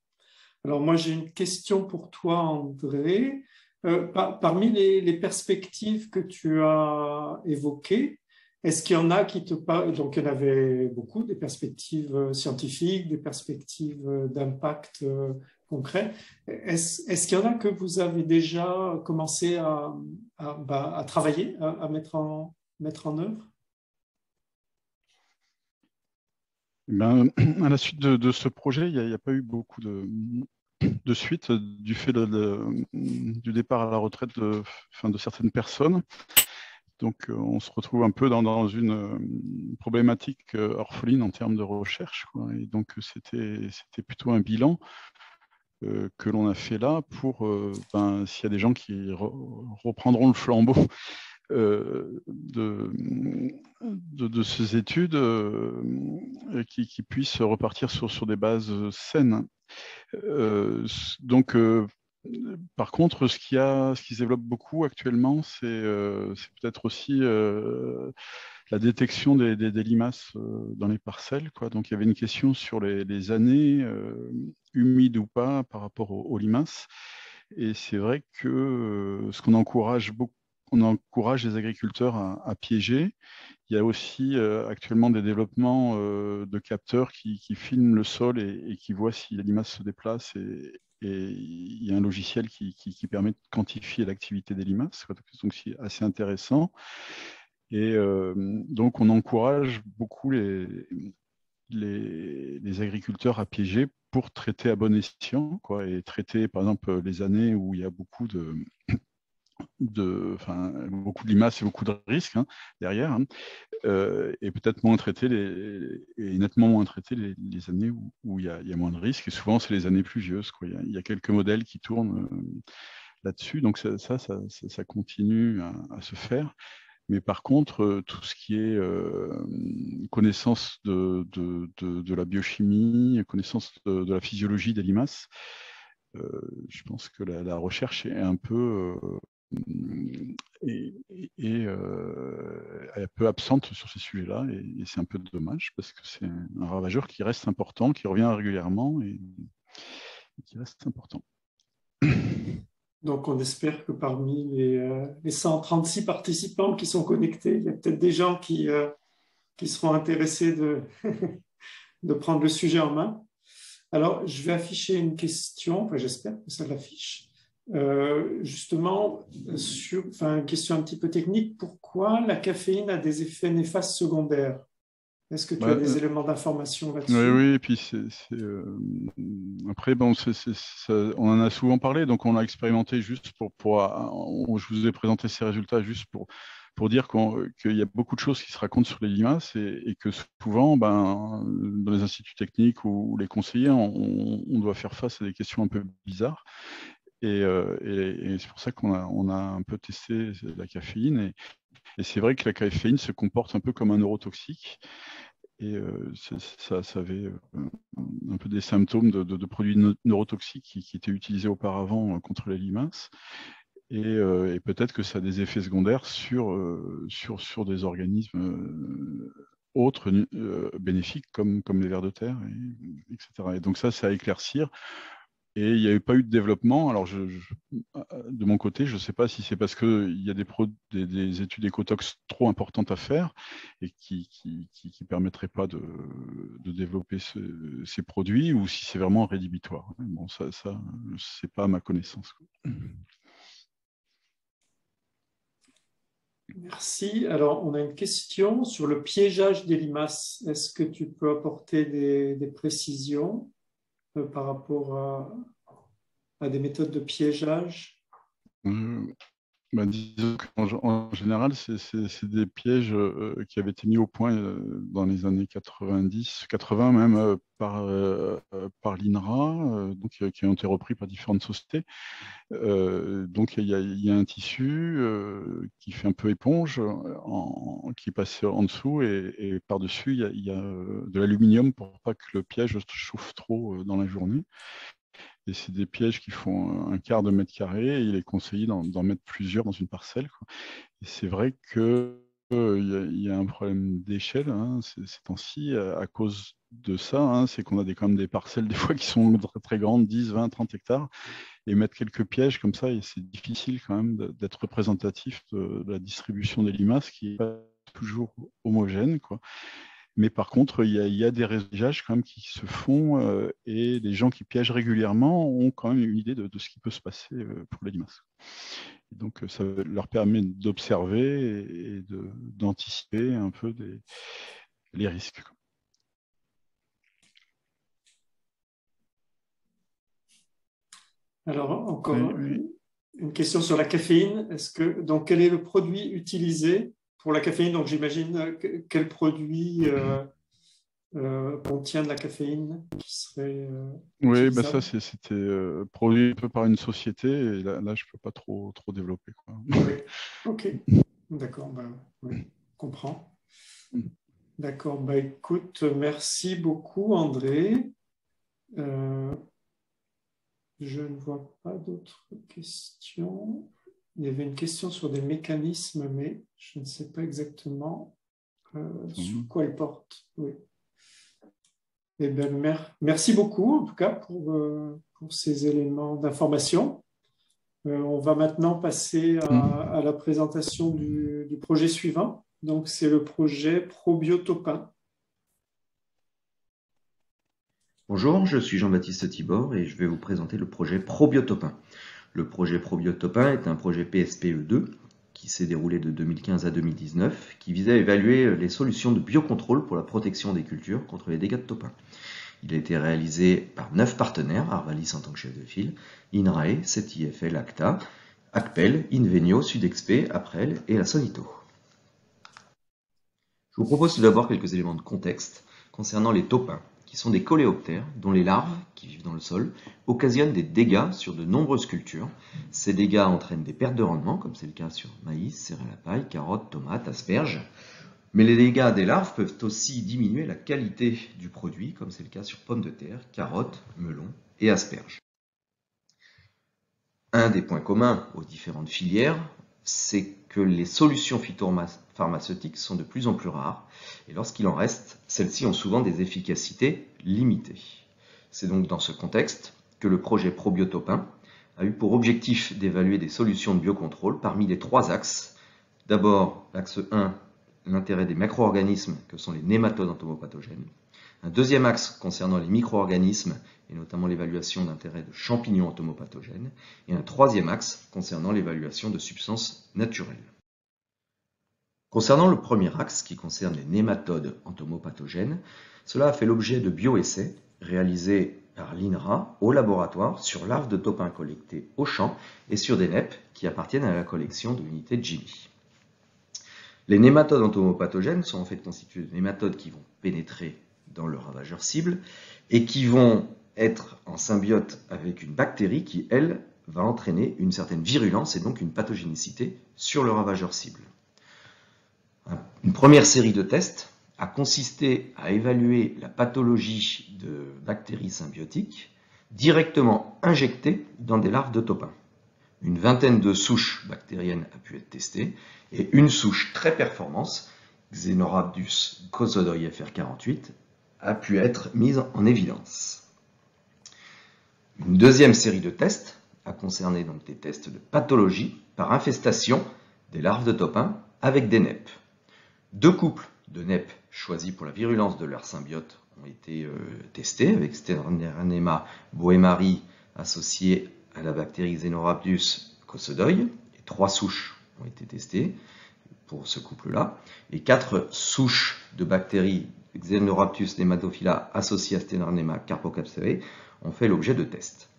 A: Alors, moi, j'ai une question pour toi, André. Parmi les perspectives que tu as évoquées, est-ce qu'il y en a qui te parlent? Donc, il y en avait beaucoup, des perspectives scientifiques, des perspectives d'impact concret. Est-ce qu'il y en a que vous avez déjà commencé à travailler, à mettre en œuvre?
E: À la suite de ce projet, il n'y a pas eu beaucoup de suite du fait du départ à la retraite de certaines personnes. Donc, on se retrouve un peu dans une problématique orpheline en termes de recherche, quoi. Et donc, c'était plutôt un bilan que l'on a fait là pour, s'il y a des gens qui reprendront le flambeau de ces études, qui puissent repartir sur des bases saines. Donc, par contre, ce qui se développe beaucoup actuellement, c'est peut-être aussi la détection des limaces dans les parcelles, quoi. Donc, il y avait une question sur les années humides ou pas par rapport aux limaces. Et c'est vrai que ce qu'on encourage beaucoup, on encourage les agriculteurs à piéger. Il y a aussi actuellement des développements de capteurs qui filment le sol et qui voient si les limaces se déplacent. Et il y a un logiciel qui permet de quantifier l'activité des limaces. Donc, c'est assez intéressant. Et donc, on encourage beaucoup les agriculteurs à piéger pour traiter à bon escient, quoi, et traiter, par exemple, les années où il y a beaucoup beaucoup de limaces et beaucoup de risques, hein, derrière, hein, et peut-être moins traiter et nettement moins traiter les années où il y a moins de risques. Et souvent, c'est les années pluvieuses, quoi. Il y a quelques modèles qui tournent là-dessus, donc ça continue à se faire. Mais par contre, tout ce qui est connaissance de la biochimie, connaissance de la physiologie des limaces, je pense que la recherche est un peu un peu absente sur ces sujets-là, et c'est un peu dommage parce que c'est un ravageur qui reste important, qui revient régulièrement et qui reste important.
A: Donc, on espère que parmi les 136 participants qui sont connectés, il y a peut-être des gens qui seront intéressés de prendre le sujet en main. Alors, je vais afficher une question, enfin, j'espère que ça l'affiche. Justement, une question un petit peu technique, pourquoi la caféine a des effets néfastes secondaires? Est-ce que tu as des éléments d'information là-dessus?
E: Oui, et puis après, bon, on en a souvent parlé, donc on l'a expérimenté juste je vous ai présenté ces résultats juste pour dire qu'il y a beaucoup de choses qui se racontent sur les limaces et que souvent, dans les instituts techniques ou les conseillers, on doit faire face à des questions un peu bizarres. Et c'est pour ça qu'on a un peu testé la caféine. Et c'est vrai que la caféine se comporte un peu comme un neurotoxique. Et ça avait un peu des symptômes de produits neurotoxiques qui étaient utilisés auparavant contre les limaces. Et peut-être que ça a des effets secondaires sur des organismes autres bénéfiques comme les vers de terre, etc. Et donc ça, c'est à éclaircir. Et il n'y avait pas eu de développement. Alors, de mon côté, je ne sais pas si c'est parce qu'il y a des études écotox trop importantes à faire et qui ne permettraient pas de développer ces produits, ou si c'est vraiment rédhibitoire. Bon, ça c'est pas à ma connaissance, quoi.
A: Merci. Alors, on a une question sur le piégeage des limaces. Est-ce que tu peux apporter des précisions par rapport à des méthodes de piégeage?
E: Disons qu'en général, c'est des pièges qui avaient été mis au point dans les années 90, 80 même, par l'INRA, qui ont été repris par différentes sociétés. Donc il y a un tissu qui fait un peu éponge, qui est passé en dessous, et par-dessus, il y a de l'aluminium pour pas que le piège chauffe trop dans la journée. Et c'est des pièges qui font un quart de mètre carré, et il est conseillé d'en mettre plusieurs dans une parcelle, quoi. Et c'est vrai que il y a un problème d'échelle, hein, ces temps-ci, à cause de ça, hein, c'est qu'on a quand même des parcelles des fois qui sont très, très grandes, 10, 20, 30 hectares, et mettre quelques pièges comme ça, et c'est difficile quand même d'être représentatif de la distribution des limaces, qui n'est pas toujours homogène, quoi. Mais par contre, il y a des piégeages quand même qui se font, et les gens qui piègent régulièrement ont quand même une idée de ce qui peut se passer pour les limaces. Et donc, ça leur permet d'observer et d'anticiper un peu les risques.
A: Alors, encore une question sur la caféine. Donc, quel est le produit utilisé pour la caféine? Donc, j'imagine quel produit contient de la caféine qui serait
E: Oui, ben
A: utilisable.
E: ça, c'était produit un peu par une société, et là je peux pas trop développer, quoi.
A: Oui, ok. D'accord, oui, je comprends. D'accord, écoute, merci beaucoup, André. Je ne vois pas d'autres questions. Il y avait une question sur des mécanismes, mais je ne sais pas exactement sur quoi elle porte. Oui. Eh bien, merci beaucoup, en tout cas, pour ces éléments d'information. On va maintenant passer à la présentation du projet suivant. Donc, c'est le projet Probiotopin.
F: Bonjour, je suis Jean-Baptiste Thibord et je vais vous présenter le projet Probiotopin. Le projet Probiotopin est un projet PSPE2 qui s'est déroulé de 2015 à 2019, qui visait à évaluer les solutions de biocontrôle pour la protection des cultures contre les dégâts de topin. Il a été réalisé par 9 partenaires, Arvalis en tant que chef de file, INRAE, CETIFL, ACTA, ACPEL, Invenio, Sudexp, Aprel et la Sonito. Je vous propose tout d'abord quelques éléments de contexte concernant les topins, qui sont des coléoptères dont les larves, qui vivent dans le sol, occasionnent des dégâts sur de nombreuses cultures. Ces dégâts entraînent des pertes de rendement, comme c'est le cas sur maïs, céréales à paille, carottes, tomates, asperges. Mais les dégâts des larves peuvent aussi diminuer la qualité du produit, comme c'est le cas sur pommes de terre, carottes, melons et asperges. Un des points communs aux différentes filières, c'est que les solutions phytopharmaceutiques sont de plus en plus rares, et lorsqu'il en reste, celles-ci ont souvent des efficacités limitées. C'est donc dans ce contexte que le projet Probiotopin a eu pour objectif d'évaluer des solutions de biocontrôle parmi les 3 axes. D'abord, l'axe 1, l'intérêt des macro-organismes que sont les nématodes entomopathogènes. Un deuxième axe concernant les micro-organismes et notamment l'évaluation d'intérêt de champignons entomopathogènes. Et un troisième axe concernant l'évaluation de substances naturelles. Concernant le premier axe qui concerne les nématodes entomopathogènes, cela a fait l'objet de bioessais réalisés par l'INRA au laboratoire sur larves de topin collectées au champ et sur des NEP qui appartiennent à la collection de l'unité de Jimmy. Les nématodes entomopathogènes sont en fait constitués de nématodes qui vont pénétrer dans le ravageur cible et qui vont être en symbiote avec une bactérie qui, elle, va entraîner une certaine virulence et donc une pathogénicité sur le ravageur cible. Une première série de tests a consisté à évaluer la pathologie de bactéries symbiotiques directement injectées dans des larves de topin. Une vingtaine de souches bactériennes a pu être testée et une souche très performante, Xenorhabdus gosodoi FR48, a pu être mise en évidence. Une deuxième série de tests a concerné donc des tests de pathologie par infestation des larves de topin avec des NEP. 2 couples de NEP choisis pour la virulence de leur symbiote ont été testés avec Sternernema boehmari associé à la bactérie Xenorhabdus gosodoi. Et 3 souches ont été testées pour ce couple-là. Et 4 souches de bactéries Xenorhabdus nematophila associées à Sternernema carpocapsae ont fait l'objet de tests.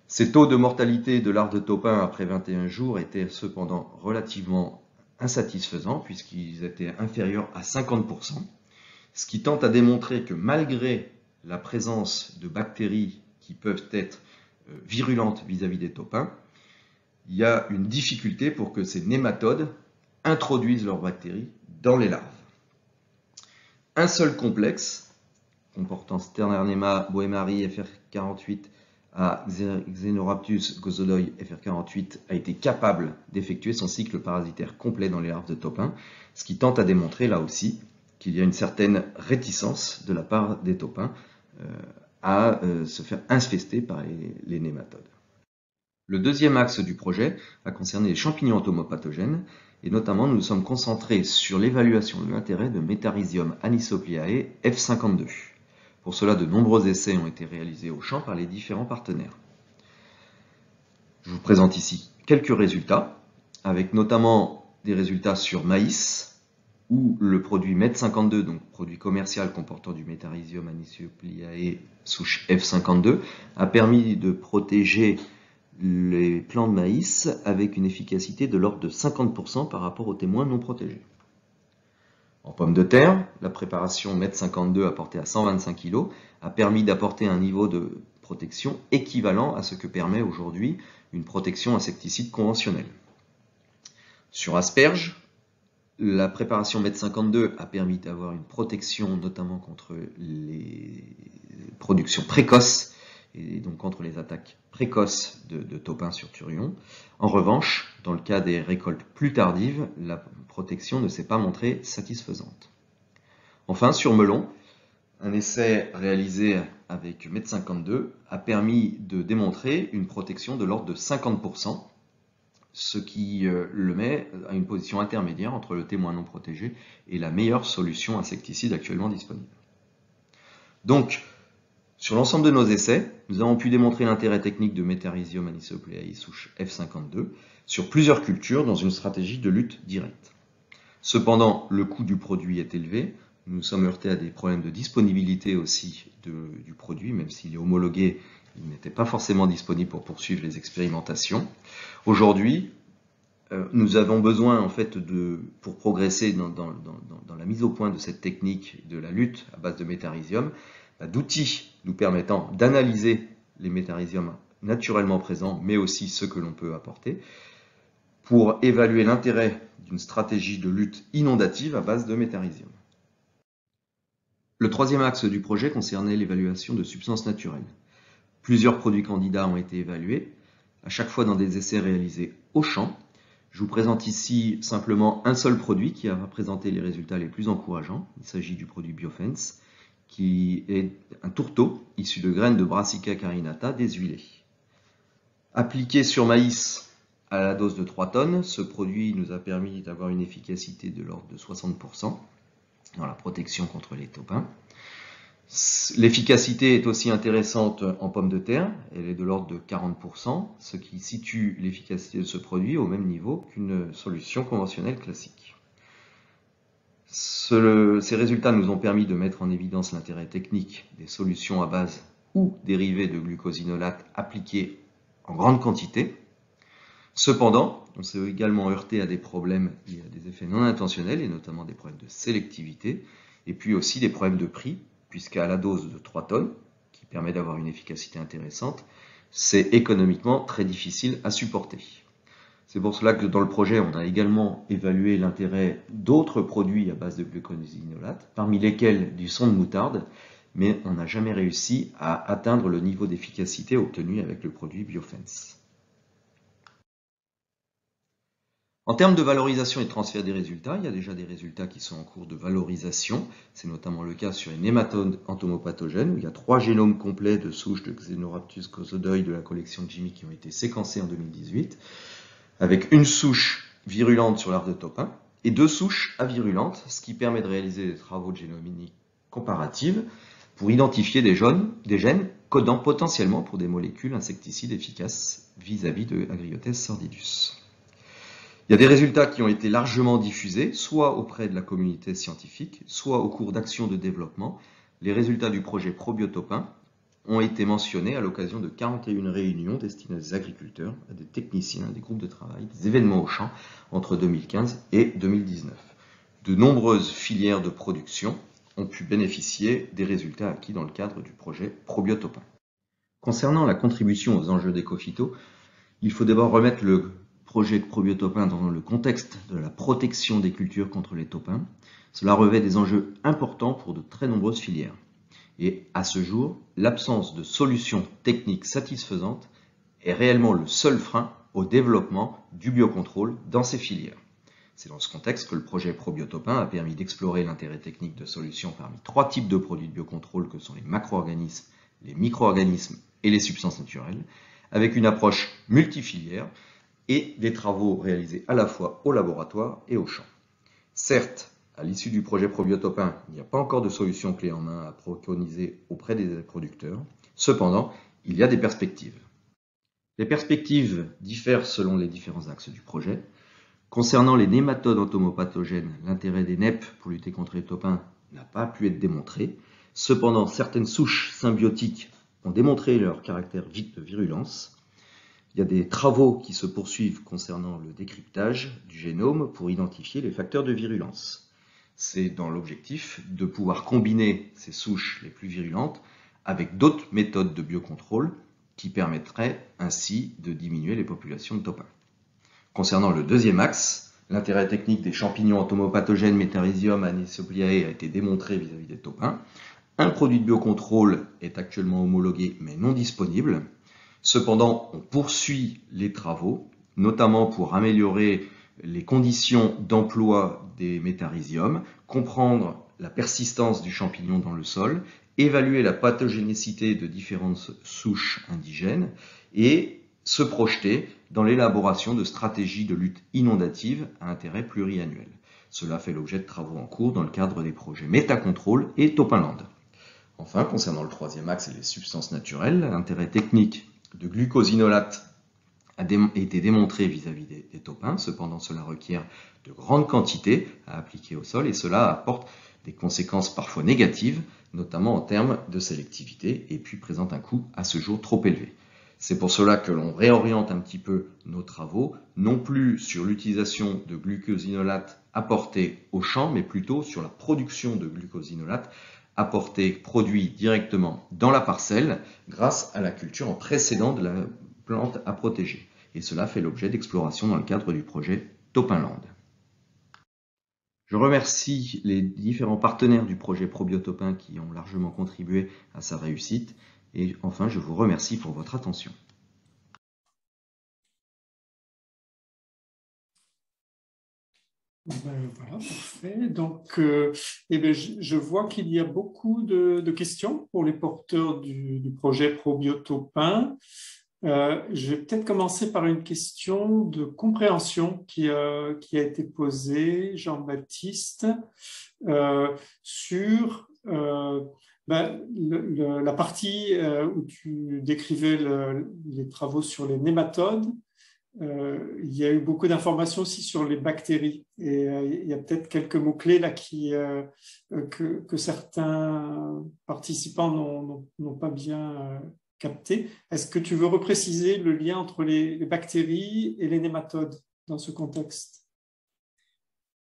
F: Ces taux de mortalité de larves de topin après 21 jours étaient cependant relativement insatisfaisants puisqu'ils étaient inférieurs à 50%, ce qui tente à démontrer que malgré la présence de bactéries qui peuvent être virulentes vis-à-vis des topins, il y a une difficulté pour que ces nématodes introduisent leurs bactéries dans les larves. Un seul complexe, comportant Sternernema boehmari FR48 à Xenorhabdus gosodoi FR48, a été capable d'effectuer son cycle parasitaire complet dans les larves de topin, ce qui tente à démontrer là aussi qu'il y a une certaine réticence de la part des topins à se faire infester par les nématodes. Le deuxième axe du projet a concerné les champignons entomopathogènes, et notamment nous nous sommes concentrés sur l'évaluation de l'intérêt de Metarhizium anisopliae F52. Pour cela, de nombreux essais ont été réalisés au champ par les différents partenaires. Je vous présente ici quelques résultats, avec notamment des résultats sur maïs, où le produit MET52, donc produit commercial comportant du Metarhizium anisopliae souche F52, a permis de protéger les plants de maïs avec une efficacité de l'ordre de 50% par rapport aux témoins non protégés. En pommes de terre, la préparation MET52 apportée à 125 kg a permis d'apporter un niveau de protection équivalent à ce que permet aujourd'hui une protection insecticide conventionnelle. Sur asperges, la préparation MET52 a permis d'avoir une protection notamment contre les productions précoces et donc contre les attaques précoces de topin sur turion. En revanche, dans le cas des récoltes plus tardives, la protection ne s'est pas montrée satisfaisante. Enfin, sur melon, un essai réalisé avec MET52 a permis de démontrer une protection de l'ordre de 50%, ce qui le met à une position intermédiaire entre le témoin non protégé et la meilleure solution insecticide actuellement disponible. Donc, sur l'ensemble de nos essais, nous avons pu démontrer l'intérêt technique de Metarhizium aniseopleae souche F52 sur plusieurs cultures dans une stratégie de lutte directe. Cependant, le coût du produit est élevé. Nous nous sommes heurtés à des problèmes de disponibilité aussi du produit, même s'il est homologué, il n'était pas forcément disponible pour poursuivre les expérimentations. Aujourd'hui, nous avons besoin, en fait, pour progresser dans la mise au point de cette technique de la lutte à base de Metarhizium, d'outils nous permettant d'analyser les métarhiziums naturellement présents, mais aussi ceux que l'on peut apporter, pour évaluer l'intérêt d'une stratégie de lutte inondative à base de métarhizium. Le troisième axe du projet concernait l'évaluation de substances naturelles. Plusieurs produits candidats ont été évalués, à chaque fois dans des essais réalisés au champ. Je vous présente ici simplement un seul produit qui a présenté les résultats les plus encourageants. Il s'agit du produit Biofence, qui est un tourteau issu de graines de Brassica carinata déshuilées. Appliqué sur maïs à la dose de 3 tonnes, ce produit nous a permis d'avoir une efficacité de l'ordre de 60% dans la protection contre les topins. L'efficacité est aussi intéressante en pommes de terre, elle est de l'ordre de 40%, ce qui situe l'efficacité de ce produit au même niveau qu'une solution conventionnelle classique. Ces résultats nous ont permis de mettre en évidence l'intérêt technique des solutions à base ou dérivées de glucosinolate appliquées en grande quantité. Cependant, on s'est également heurté à des problèmes liés à des effets non intentionnels et notamment des problèmes de sélectivité et puis aussi des problèmes de prix, puisqu'à la dose de 3 tonnes, qui permet d'avoir une efficacité intéressante, c'est économiquement très difficile à supporter. C'est pour cela que dans le projet, on a également évalué l'intérêt d'autres produits à base de glucosinolate, parmi lesquels du son de moutarde, mais on n'a jamais réussi à atteindre le niveau d'efficacité obtenu avec le produit Biofence. En termes de valorisation et de transfert des résultats, il y a déjà des résultats qui sont en cours de valorisation. C'est notamment le cas sur les nématodes entomopathogènes, où il y a 3 génomes complets de souches de Xenorhabtus cosodoi de la collection de Jimmy qui ont été séquencés en 2018. Avec une souche virulente sur l'arbre de topin et 2 souches avirulentes, ce qui permet de réaliser des travaux de génomique comparative pour identifier des gènes codant potentiellement pour des molécules insecticides efficaces vis-à-vis de Agriotes sordidus. Il y a des résultats qui ont été largement diffusés, soit auprès de la communauté scientifique, soit au cours d'actions de développement. Les résultats du projet Probiotopin ont été mentionnés à l'occasion de 41 réunions destinées à des agriculteurs, à des techniciens, à des groupes de travail, des événements au champ entre 2015 et 2019. De nombreuses filières de production ont pu bénéficier des résultats acquis dans le cadre du projet Probiotopin. Concernant la contribution aux enjeux d'écophyto, il faut d'abord remettre le projet Probiotopin dans le contexte de la protection des cultures contre les topins. Cela revêt des enjeux importants pour de très nombreuses filières. Et à ce jour, l'absence de solutions techniques satisfaisantes est réellement le seul frein au développement du biocontrôle dans ces filières. C'est dans ce contexte que le projet Probiotopin a permis d'explorer l'intérêt technique de solutions parmi 3 types de produits de biocontrôle que sont les macro-organismes, les micro-organismes et les substances naturelles, avec une approche multifilière et des travaux réalisés à la fois au laboratoire et au champ. Certes, à l'issue du projet Probiotopin, il n'y a pas encore de solution clé en main à préconiser auprès des producteurs. Cependant, il y a des perspectives. Les perspectives diffèrent selon les différents axes du projet. Concernant les nématodes entomopathogènes, l'intérêt des NEP pour lutter contre les topins n'a pas pu être démontré. Cependant, certaines souches symbiotiques ont démontré leur caractère de virulence. Il y a des travaux qui se poursuivent concernant le décryptage du génome pour identifier les facteurs de virulence. C'est dans l'objectif de pouvoir combiner ces souches les plus virulentes avec d'autres méthodes de biocontrôle qui permettraient ainsi de diminuer les populations de topins. Concernant le deuxième axe, l'intérêt technique des champignons entomopathogènes Metarhizium anisopliae a été démontré vis-à-vis des topins. Un produit de biocontrôle est actuellement homologué mais non disponible. Cependant, on poursuit les travaux, notamment pour améliorer les conditions d'emploi des métarhiziums, comprendre la persistance du champignon dans le sol, évaluer la pathogénicité de différentes souches indigènes et se projeter dans l'élaboration de stratégies de lutte inondative à intérêt pluriannuel. Cela fait l'objet de travaux en cours dans le cadre des projets Métacontrôle et Topinland. Enfin, concernant le troisième axe et les substances naturelles, l'intérêt technique de glucosinolate a été démontré vis-à-vis des topins. Cependant, cela requiert de grandes quantités à appliquer au sol et cela apporte des conséquences parfois négatives, notamment en termes de sélectivité, et puis présente un coût à ce jour trop élevé. C'est pour cela que l'on réoriente un petit peu nos travaux, non plus sur l'utilisation de glucosinolate apporté au champ, mais plutôt sur la production de glucosinolate apporté, produit directement dans la parcelle grâce à la culture en précédent de la plante à protéger. Et cela fait l'objet d'exploration dans le cadre du projet Topinland. Je remercie les différents partenaires du projet Probiotopin qui ont largement contribué à sa réussite. Et enfin, je vous remercie pour votre attention.
A: Voilà, parfait. Donc, je vois qu'il y a beaucoup de questions pour les porteurs du projet Probiotopin. Je vais peut-être commencer par une question de compréhension qui a été posée, Jean-Baptiste, sur la partie où tu décrivais les travaux sur les nématodes. Il y a eu beaucoup d'informations aussi sur les bactéries et il y a peut-être quelques mots-clés là que certains participants n'ont pas bien capté. Est-ce que tu veux repréciser le lien entre les bactéries et les nématodes dans ce contexte?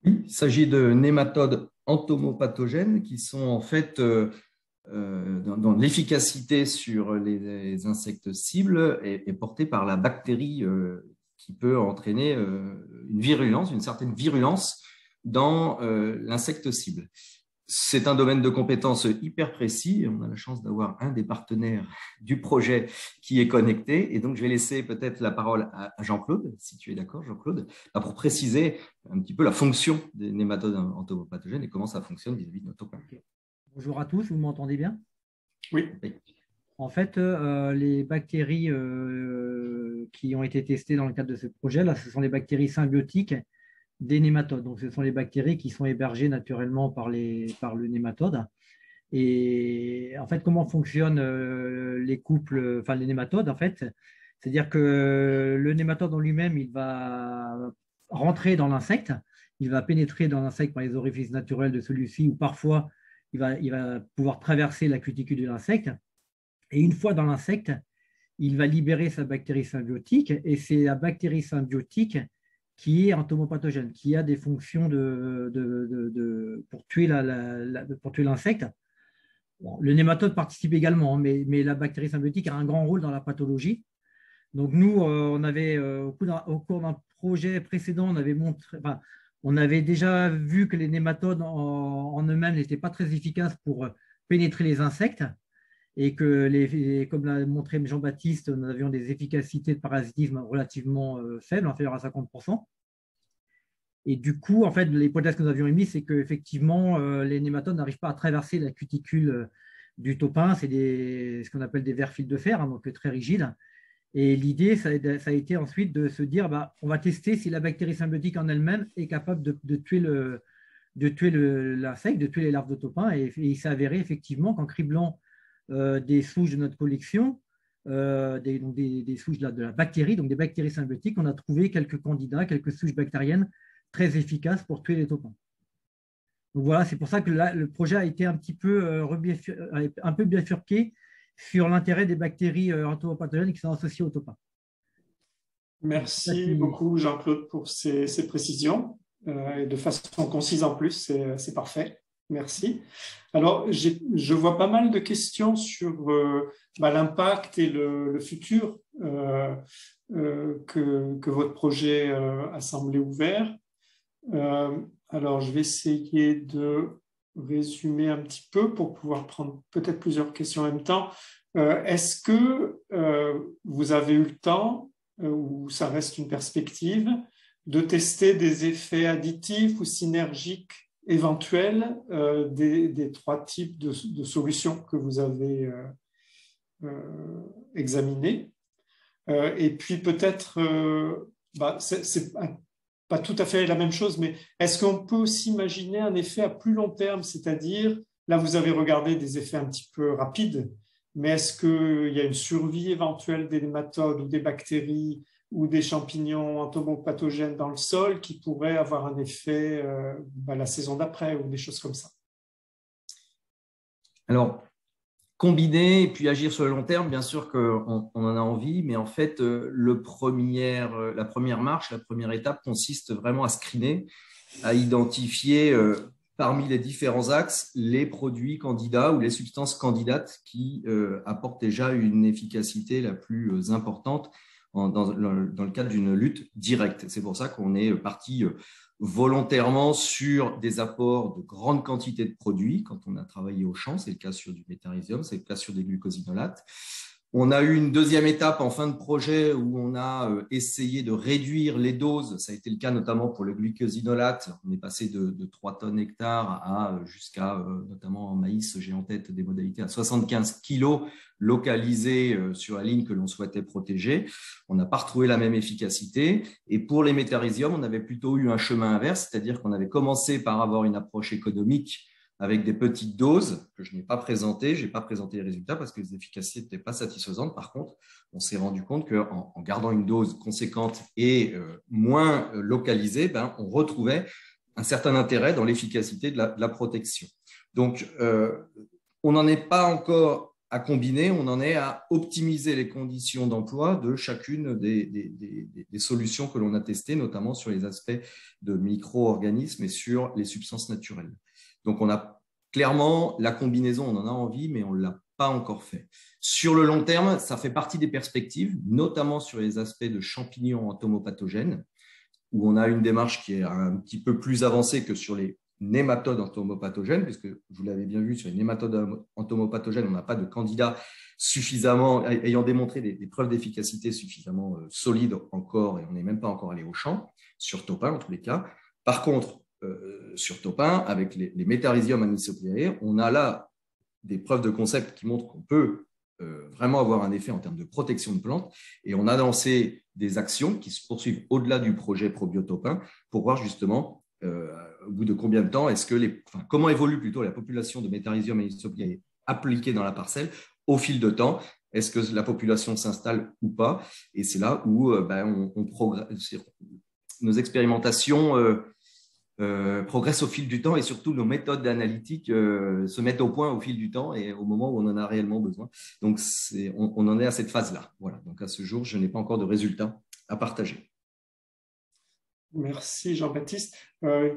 F: Oui, il s'agit de nématodes entomopathogènes qui sont en fait dans l'efficacité sur les insectes cibles est portée par la bactérie qui peut entraîner une virulence, une certaine virulence dans l'insecte cible. C'est un domaine de compétences hyper précis. On a la chance d'avoir un des partenaires du projet qui est connecté. Et donc, je vais laisser peut-être la parole à Jean-Claude, si tu es d'accord, Jean-Claude, pour préciser un petit peu la fonction des nématodes entomopathogènes et comment ça fonctionne vis-à-vis de nos topins.
G: Bonjour à tous, vous m'entendez bien?
A: Oui.
G: En fait, les bactéries qui ont été testées dans le cadre de ce projet-là, ce sont les bactéries symbiotiques des nématodes. Donc, ce sont les bactéries qui sont hébergées naturellement par le nématode. Et en fait, comment fonctionnent les couples, enfin les nématodes, en fait, c'est-à-dire que le nématode en lui-même, il va rentrer dans l'insecte, il va pénétrer dans l'insecte par les orifices naturels de celui-ci, ou parfois il va pouvoir traverser la cuticule de l'insecte. Et une fois dans l'insecte, il va libérer sa bactérie symbiotique, et c'est la bactérie symbiotique qui est entomopathogène, qui a des fonctions pour tuer l'insecte. Bon, le nématode participe également, mais la bactérie symbiotique a un grand rôle dans la pathologie. Donc nous, on avait, au cours d'un projet précédent, on avait déjà vu que les nématodes en eux-mêmes n'étaient pas très efficaces pour pénétrer les insectes et que, comme l'a montré Jean-Baptiste, nous avions des efficacités de parasitisme relativement faibles, inférieures à 50%. Et du coup, en fait, l'hypothèse que nous avions émise, c'est qu'effectivement, les nématodes n'arrivent pas à traverser la cuticule du topin. C'est ce qu'on appelle des vers fils de fer, hein, donc très rigides. Et l'idée, ça a été ensuite de se dire, on va tester si la bactérie symbiotique en elle-même est capable de tuer l'insecte, de tuer les larves de topin. Et il s'est avéré effectivement qu'en criblant des souches de notre collection, des souches de la bactérie, donc des bactéries symbiotiques, on a trouvé quelques candidats, quelques souches bactériennes très efficaces pour tuer les topins. Donc voilà, c'est pour ça que le projet a été un peu bifurqué sur l'intérêt des bactéries entomopathogènes qui sont associées aux topins.
A: Merci beaucoup, Jean-Claude, pour ces précisions et de façon concise en plus, c'est parfait. Merci. Alors, je vois pas mal de questions sur l'impact et le futur que votre projet a semblé ouvert. Alors, je vais essayer de résumer un petit peu pour pouvoir prendre peut-être plusieurs questions en même temps. Est-ce que vous avez eu le temps, ou ça reste une perspective, de tester des effets additifs ou synergiques éventuels des trois types de solutions que vous avez examinés? Et puis peut-être, c'est pas tout à fait la même chose, mais est-ce qu'on peut aussi imaginer un effet à plus long terme, c'est-à-dire, là vous avez regardé des effets un petit peu rapides, mais est-ce qu'il y a une survie éventuelle des nématodes ou des bactéries ou des champignons entomopathogènes dans le sol qui pourraient avoir un effet la saison d'après ou des choses comme ça?
F: Alors, combiner et puis agir sur le long terme, bien sûr qu'on en a envie, mais en fait, la première marche, la première étape consiste vraiment à screener, à identifier parmi les différents axes les produits candidats ou les substances candidates qui apportent déjà une efficacité la plus importante dans le cadre d'une lutte directe. C'est pour ça qu'on est parti volontairement sur des apports de grandes quantités de produits quand on a travaillé au champ. C'est le cas sur du métharésium, c'est le cas sur des glucosinolates. On a eu une deuxième étape en fin de projet où on a essayé de réduire les doses. Ça a été le cas notamment pour le glucosinolate. On est passé de 3 tonnes hectares à jusqu'à, notamment en maïs, j'ai en tête des modalités, à 75 kilos localisés sur la ligne que l'on souhaitait protéger. On n'a pas retrouvé la même efficacité. Et pour les métharésiums, on avait plutôt eu un chemin inverse, c'est-à-dire qu'on avait commencé par avoir une approche économique avec des petites doses que je n'ai pas présentées. Je n'ai pas présenté les résultats parce que les efficacités n'étaient pas satisfaisantes. Par contre, on s'est rendu compte qu'en gardant une dose conséquente et moins localisée, on retrouvait un certain intérêt dans l'efficacité de la protection. Donc, on n'en est pas encore à combiner, on en est à optimiser les conditions d'emploi de chacune des solutions que l'on a testées, notamment sur les aspects de micro-organismes et sur les substances naturelles. Donc, on a clairement la combinaison, on en a envie, mais on ne l'a pas encore fait. Sur le long terme, ça fait partie des perspectives, notamment sur les aspects de champignons entomopathogènes, où on a une démarche qui est un petit peu plus avancée que sur les nématodes entomopathogènes, puisque vous l'avez bien vu, sur les nématodes entomopathogènes, on n'a pas de candidat suffisamment, ayant démontré des preuves d'efficacité suffisamment solides encore, et on n'est même pas encore allé au champ, sur topin en tous les cas. Par contre, sur topin, avec les métharésium anisopyrae, on a là des preuves de concept qui montrent qu'on peut vraiment avoir un effet en termes de protection de plantes, et on a lancé des actions qui se poursuivent au-delà du projet ProBioTopin pour voir justement au bout de combien de temps comment évolue plutôt la population de métharésium anisopyrae appliquée dans la parcelle au fil de temps. Est-ce que la population s'installe ou pas? Et c'est là où on progresse. Nos expérimentations progressent au fil du temps, et surtout nos méthodes analytiques se mettent au point au fil du temps et au moment où on en a réellement besoin. Donc, on en est à cette phase-là. Voilà. Donc, à ce jour, je n'ai pas encore de résultats à partager.
A: Merci Jean-Baptiste.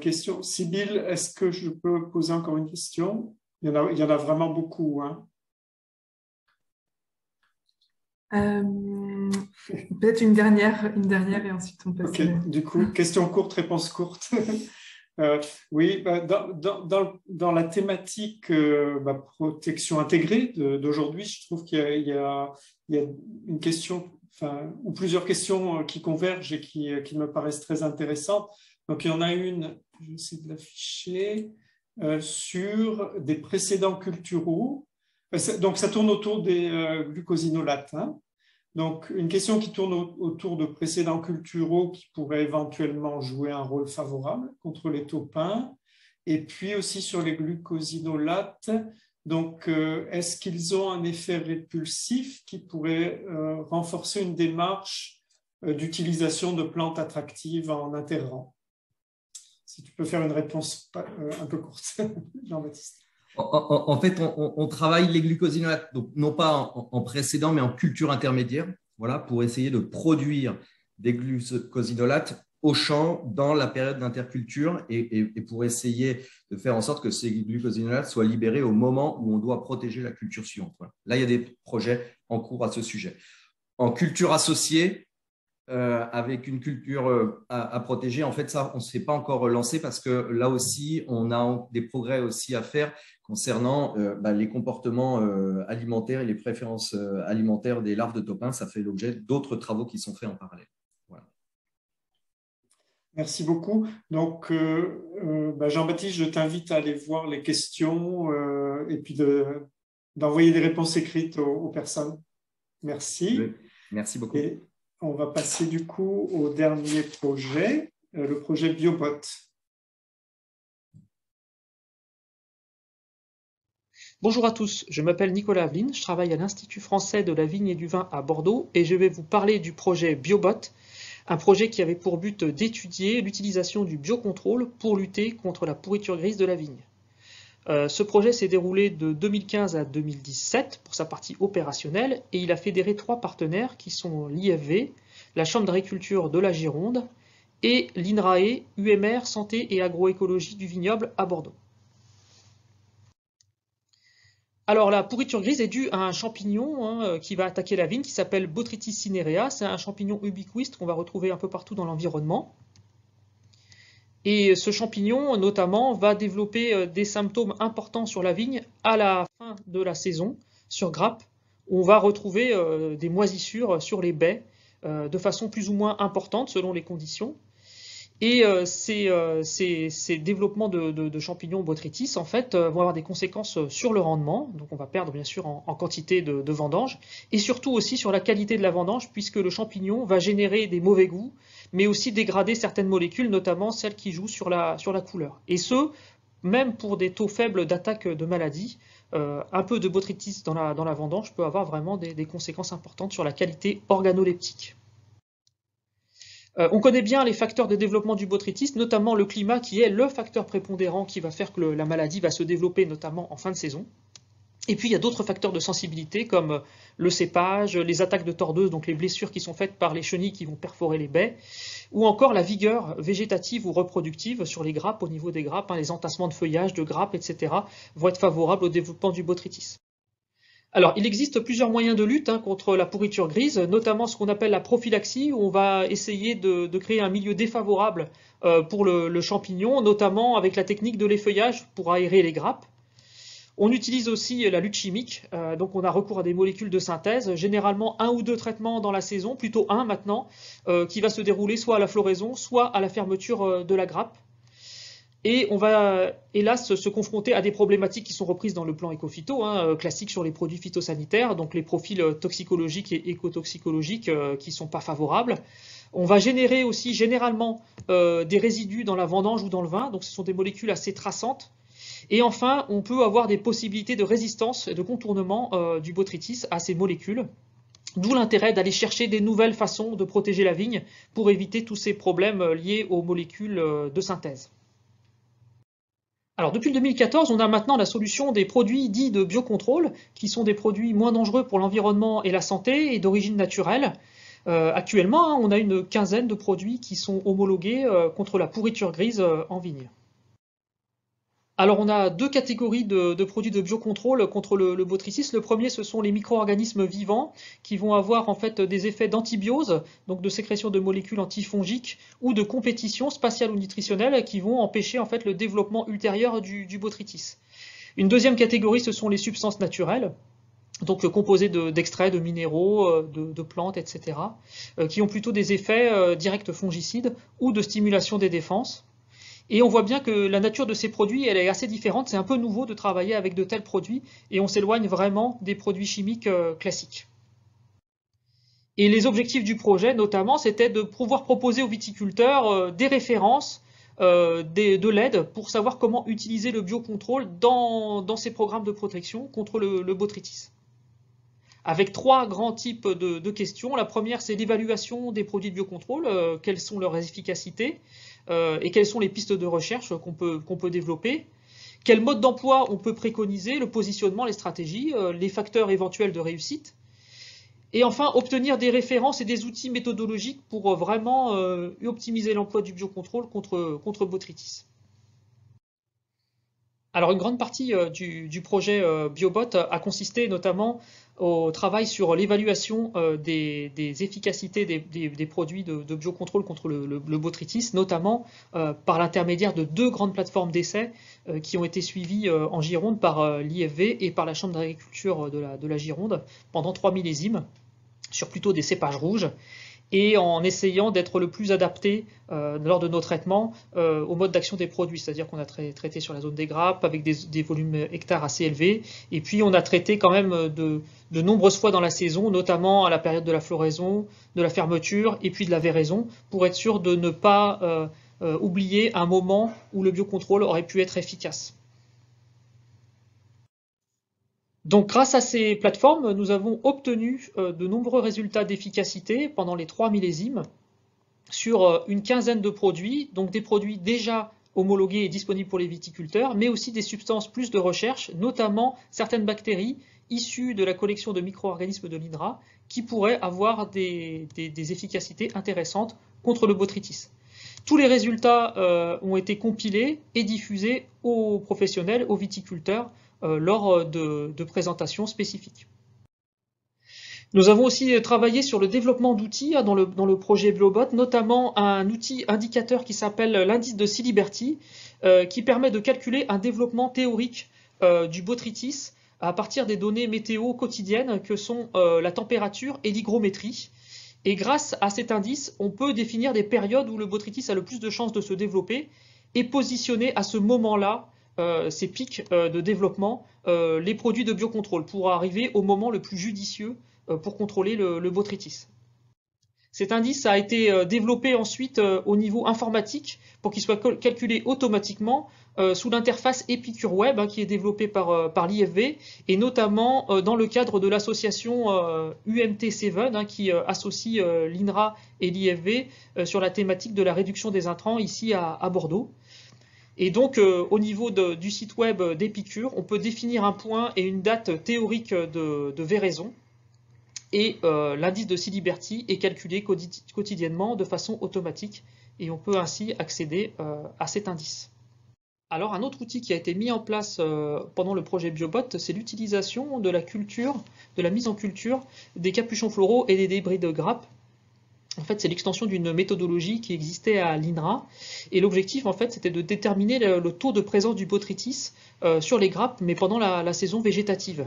A: Question, Sybille, est-ce que je peux poser encore une question? Il y en a vraiment beaucoup, hein.
D: Peut-être une dernière et ensuite on passe.
A: Ok, du coup, question courte, réponse courte. Oui, dans la thématique protection intégrée d'aujourd'hui, je trouve qu'il y a une question, ou plusieurs questions qui convergent et qui me paraissent très intéressantes. Donc, il y en a une, je vais essayer de l'afficher, sur des précédents culturaux. Donc, ça tourne autour des glucosinolates, hein. Donc, une question qui tourne autour de précédents culturaux qui pourraient éventuellement jouer un rôle favorable contre les topins, et puis aussi sur les glucosinolates. Donc, est-ce qu'ils ont un effet répulsif qui pourrait renforcer une démarche d'utilisation de plantes attractives en interrant? Si tu peux faire une réponse un peu courte, Jean-Baptiste.
F: En fait, on travaille les glucosinolates, donc non pas en précédent, mais en culture intermédiaire, voilà, pour essayer de produire des glucosinolates au champ dans la période d'interculture et pour essayer de faire en sorte que ces glucosinolates soient libérés au moment où on doit protéger la culture suivante. Voilà. Là, il y a des projets en cours à ce sujet. En culture associée, avec une culture à protéger, en fait, ça, on ne s'est pas encore lancé parce que là aussi, on a des progrès aussi à faire concernant les comportements alimentaires et les préférences alimentaires des larves de topin. Ça fait l'objet d'autres travaux qui sont faits en parallèle. Voilà.
A: Merci beaucoup. Donc, Jean-Baptiste, je t'invite à aller voir les questions et puis d'envoyer des réponses écrites aux personnes. Merci.
F: Oui, merci beaucoup.
A: Et on va passer du coup au dernier projet, le projet Biobot.
H: Bonjour à tous, je m'appelle Nicolas Aveline, je travaille à l'Institut français de la vigne et du vin à Bordeaux et je vais vous parler du projet Biobot, un projet qui avait pour but d'étudier l'utilisation du biocontrôle pour lutter contre la pourriture grise de la vigne. Ce projet s'est déroulé de 2015 à 2017 pour sa partie opérationnelle et il a fédéré 3 partenaires qui sont l'IFV, la Chambre d'agriculture de la Gironde et l'INRAE, UMR Santé et Agroécologie du Vignoble à Bordeaux. Alors la pourriture grise est due à un champignon qui va attaquer la vigne qui s'appelle Botrytis cinerea. C'est un champignon ubiquiste qu'on va retrouver un peu partout dans l'environnement. Et ce champignon, notamment, va développer des symptômes importants sur la vigne à la fin de la saison, sur grappe, où on va retrouver des moisissures sur les baies de façon plus ou moins importante selon les conditions. Et ces développements de champignons botrytis, en fait, vont avoir des conséquences sur le rendement. Donc on va perdre bien sûr en quantité de vendange et surtout aussi sur la qualité de la vendange puisque le champignon va générer des mauvais goûts, mais aussi dégrader certaines molécules, notamment celles qui jouent sur la couleur. Et ce, même pour des taux faibles d'attaque de maladies, un peu de botrytis dans la vendange peut avoir vraiment des conséquences importantes sur la qualité organoleptique. On connaît bien les facteurs de développement du botrytis, notamment le climat qui est le facteur prépondérant qui va faire que la maladie va se développer notamment en fin de saison. Et puis il y a d'autres facteurs de sensibilité comme le cépage, les attaques de tordeuses, donc les blessures qui sont faites par les chenilles qui vont perforer les baies, ou encore la vigueur végétative ou reproductive sur les grappes, au niveau des grappes, les entassements de feuillage, de grappes, etc. vont être favorables au développement du botrytis. Alors, il existe plusieurs moyens de lutte contre la pourriture grise, notamment ce qu'on appelle la prophylaxie, où on va essayer de créer un milieu défavorable pour le champignon, notamment avec la technique de l'effeuillage pour aérer les grappes. On utilise aussi la lutte chimique, donc on a recours à des molécules de synthèse, généralement 1 ou 2 traitements dans la saison, plutôt 1 maintenant, qui va se dérouler soit à la floraison, soit à la fermeture de la grappe. Et on va, hélas, se confronter à des problématiques qui sont reprises dans le plan éco-phyto, classique sur les produits phytosanitaires, donc les profils toxicologiques et écotoxicologiques qui ne sont pas favorables. On va générer aussi généralement des résidus dans la vendange ou dans le vin, donc ce sont des molécules assez traçantes. Et enfin, on peut avoir des possibilités de résistance et de contournement du botrytis à ces molécules. D'où l'intérêt d'aller chercher des nouvelles façons de protéger la vigne pour éviter tous ces problèmes liés aux molécules de synthèse. Alors depuis 2014, on a maintenant la solution des produits dits de biocontrôle, qui sont des produits moins dangereux pour l'environnement et la santé et d'origine naturelle. Actuellement, on a une quinzaine de produits qui sont homologués contre la pourriture grise en vigne. Alors on a 2 catégories de produits de biocontrôle contre le botrytis. Le premier, ce sont les micro-organismes vivants qui vont avoir en fait des effets d'antibiose, donc de sécrétion de molécules antifongiques ou de compétition spatiale ou nutritionnelle qui vont empêcher en fait le développement ultérieur du botrytis. Une deuxième catégorie, ce sont les substances naturelles, donc composées d'extraits de minéraux, de plantes, etc., qui ont plutôt des effets directs fongicides ou de stimulation des défenses. Et on voit bien que la nature de ces produits, elle est assez différente. C'est un peu nouveau de travailler avec de tels produits et on s'éloigne vraiment des produits chimiques classiques. Et les objectifs du projet, notamment, c'était de pouvoir proposer aux viticulteurs des références, de l'aide pour savoir comment utiliser le biocontrôle dans ces programmes de protection contre le botrytis. Avec 3 grands types de questions. La première, c'est l'évaluation des produits de biocontrôle, quelles sont leurs efficacités et quelles sont les pistes de recherche qu'on peut développer. Quel mode d'emploi on peut préconiser, le positionnement, les stratégies, les facteurs éventuels de réussite. Et enfin, obtenir des références et des outils méthodologiques pour vraiment optimiser l'emploi du biocontrôle contre botrytis. Alors, une grande partie du projet Biobot a consisté notamment au travail sur l'évaluation des efficacités des produits de biocontrôle contre le botrytis, notamment par l'intermédiaire de 2 grandes plateformes d'essais qui ont été suivies en Gironde par l'IFV et par la Chambre d'agriculture de la Gironde pendant 3 millésimes sur plutôt des cépages rouges, et en essayant d'être le plus adapté lors de nos traitements au mode d'action des produits. C'est-à-dire qu'on a traité sur la zone des grappes avec des volumes hectares assez élevés, et puis on a traité quand même de nombreuses fois dans la saison, notamment à la période de la floraison, de la fermeture et puis de la véraison, pour être sûr de ne pas oublier un moment où le biocontrôle aurait pu être efficace. Donc grâce à ces plateformes, nous avons obtenu de nombreux résultats d'efficacité pendant les 3 millésimes sur une quinzaine de produits, donc des produits déjà homologués et disponibles pour les viticulteurs, mais aussi des substances plus de recherche, notamment certaines bactéries issues de la collection de micro-organismes de l'INRA qui pourraient avoir des efficacités intéressantes contre le botrytis. Tous les résultats ont été compilés et diffusés aux professionnels, aux viticulteurs, lors de présentations spécifiques. Nous avons aussi travaillé sur le développement d'outils dans le projet Biobot, notamment un outil indicateur qui s'appelle l'indice de Ciliberti, qui permet de calculer un développement théorique du botrytis à partir des données météo quotidiennes que sont la température et l'hygrométrie. Et grâce à cet indice, on peut définir des périodes où le botrytis a le plus de chances de se développer et positionner à ce moment-là ces pics de développement, les produits de biocontrôle, pour arriver au moment le plus judicieux pour contrôler le botrytis. Cet indice a été développé ensuite au niveau informatique pour qu'il soit calculé automatiquement sous l'interface Epicure Web qui est développée par l'IFV, et notamment dans le cadre de l'association UMT7 qui associe l'INRA et l'IFV sur la thématique de la réduction des intrants ici à Bordeaux. Et donc, au niveau du site web d'Epicure, on peut définir un point et une date théorique de véraison. Et l'indice de Ciliberti est calculé quotidiennement de façon automatique. Et on peut ainsi accéder à cet indice. Alors, un autre outil qui a été mis en place pendant le projet Biobot, c'est l'utilisation de la mise en culture des capuchons floraux et des débris de grappes. En fait, c'est l'extension d'une méthodologie qui existait à l'INRA, et l'objectif, en fait, c'était de déterminer le taux de présence du botrytis sur les grappes, mais pendant la saison végétative.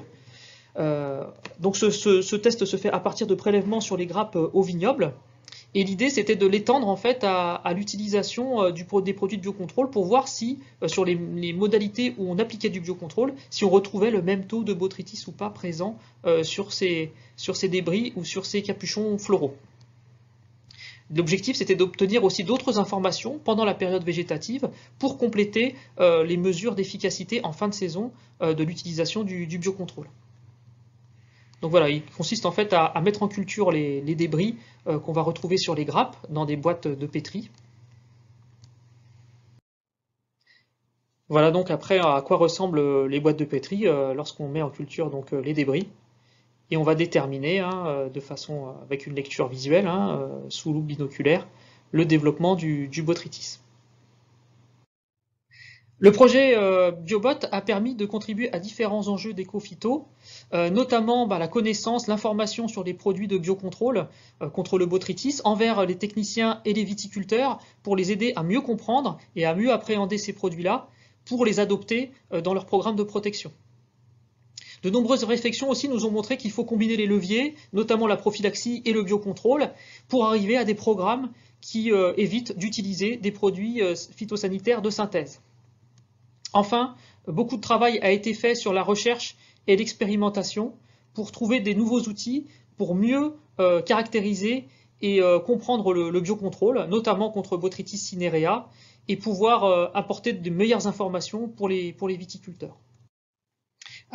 H: Donc, ce test se fait à partir de prélèvements sur les grappes au vignoble, et l'idée, c'était de l'étendre en fait à l'utilisation des produits de biocontrôle pour voir si, sur les modalités où on appliquait du biocontrôle, si on retrouvait le même taux de botrytis ou pas présent sur ces débris ou sur ces capuchons floraux. L'objectif, c'était d'obtenir aussi d'autres informations pendant la période végétative pour compléter les mesures d'efficacité en fin de saison de l'utilisation du biocontrôle. Donc voilà, il consiste en fait à mettre en culture les débris qu'on va retrouver sur les grappes dans des boîtes de pétri. Voilà donc après à quoi ressemblent les boîtes de pétri lorsqu'on met en culture donc, les débris. Et on va déterminer de façon avec une lecture visuelle sous loupe binoculaire le développement du botrytis. Le projet Biobot a permis de contribuer à différents enjeux d'éco-phyto, notamment la connaissance, l'information sur les produits de biocontrôle contre le botrytis envers les techniciens et les viticulteurs pour les aider à mieux comprendre et à mieux appréhender ces produits-là pour les adopter dans leur programme de protection. De nombreuses réflexions aussi nous ont montré qu'il faut combiner les leviers, notamment la prophylaxie et le biocontrôle, pour arriver à des programmes qui évitent d'utiliser des produits phytosanitaires de synthèse. Enfin, beaucoup de travail a été fait sur la recherche et l'expérimentation pour trouver des nouveaux outils pour mieux caractériser et comprendre le biocontrôle, notamment contre Botrytis cinerea, et pouvoir apporter de meilleures informations pour les viticulteurs.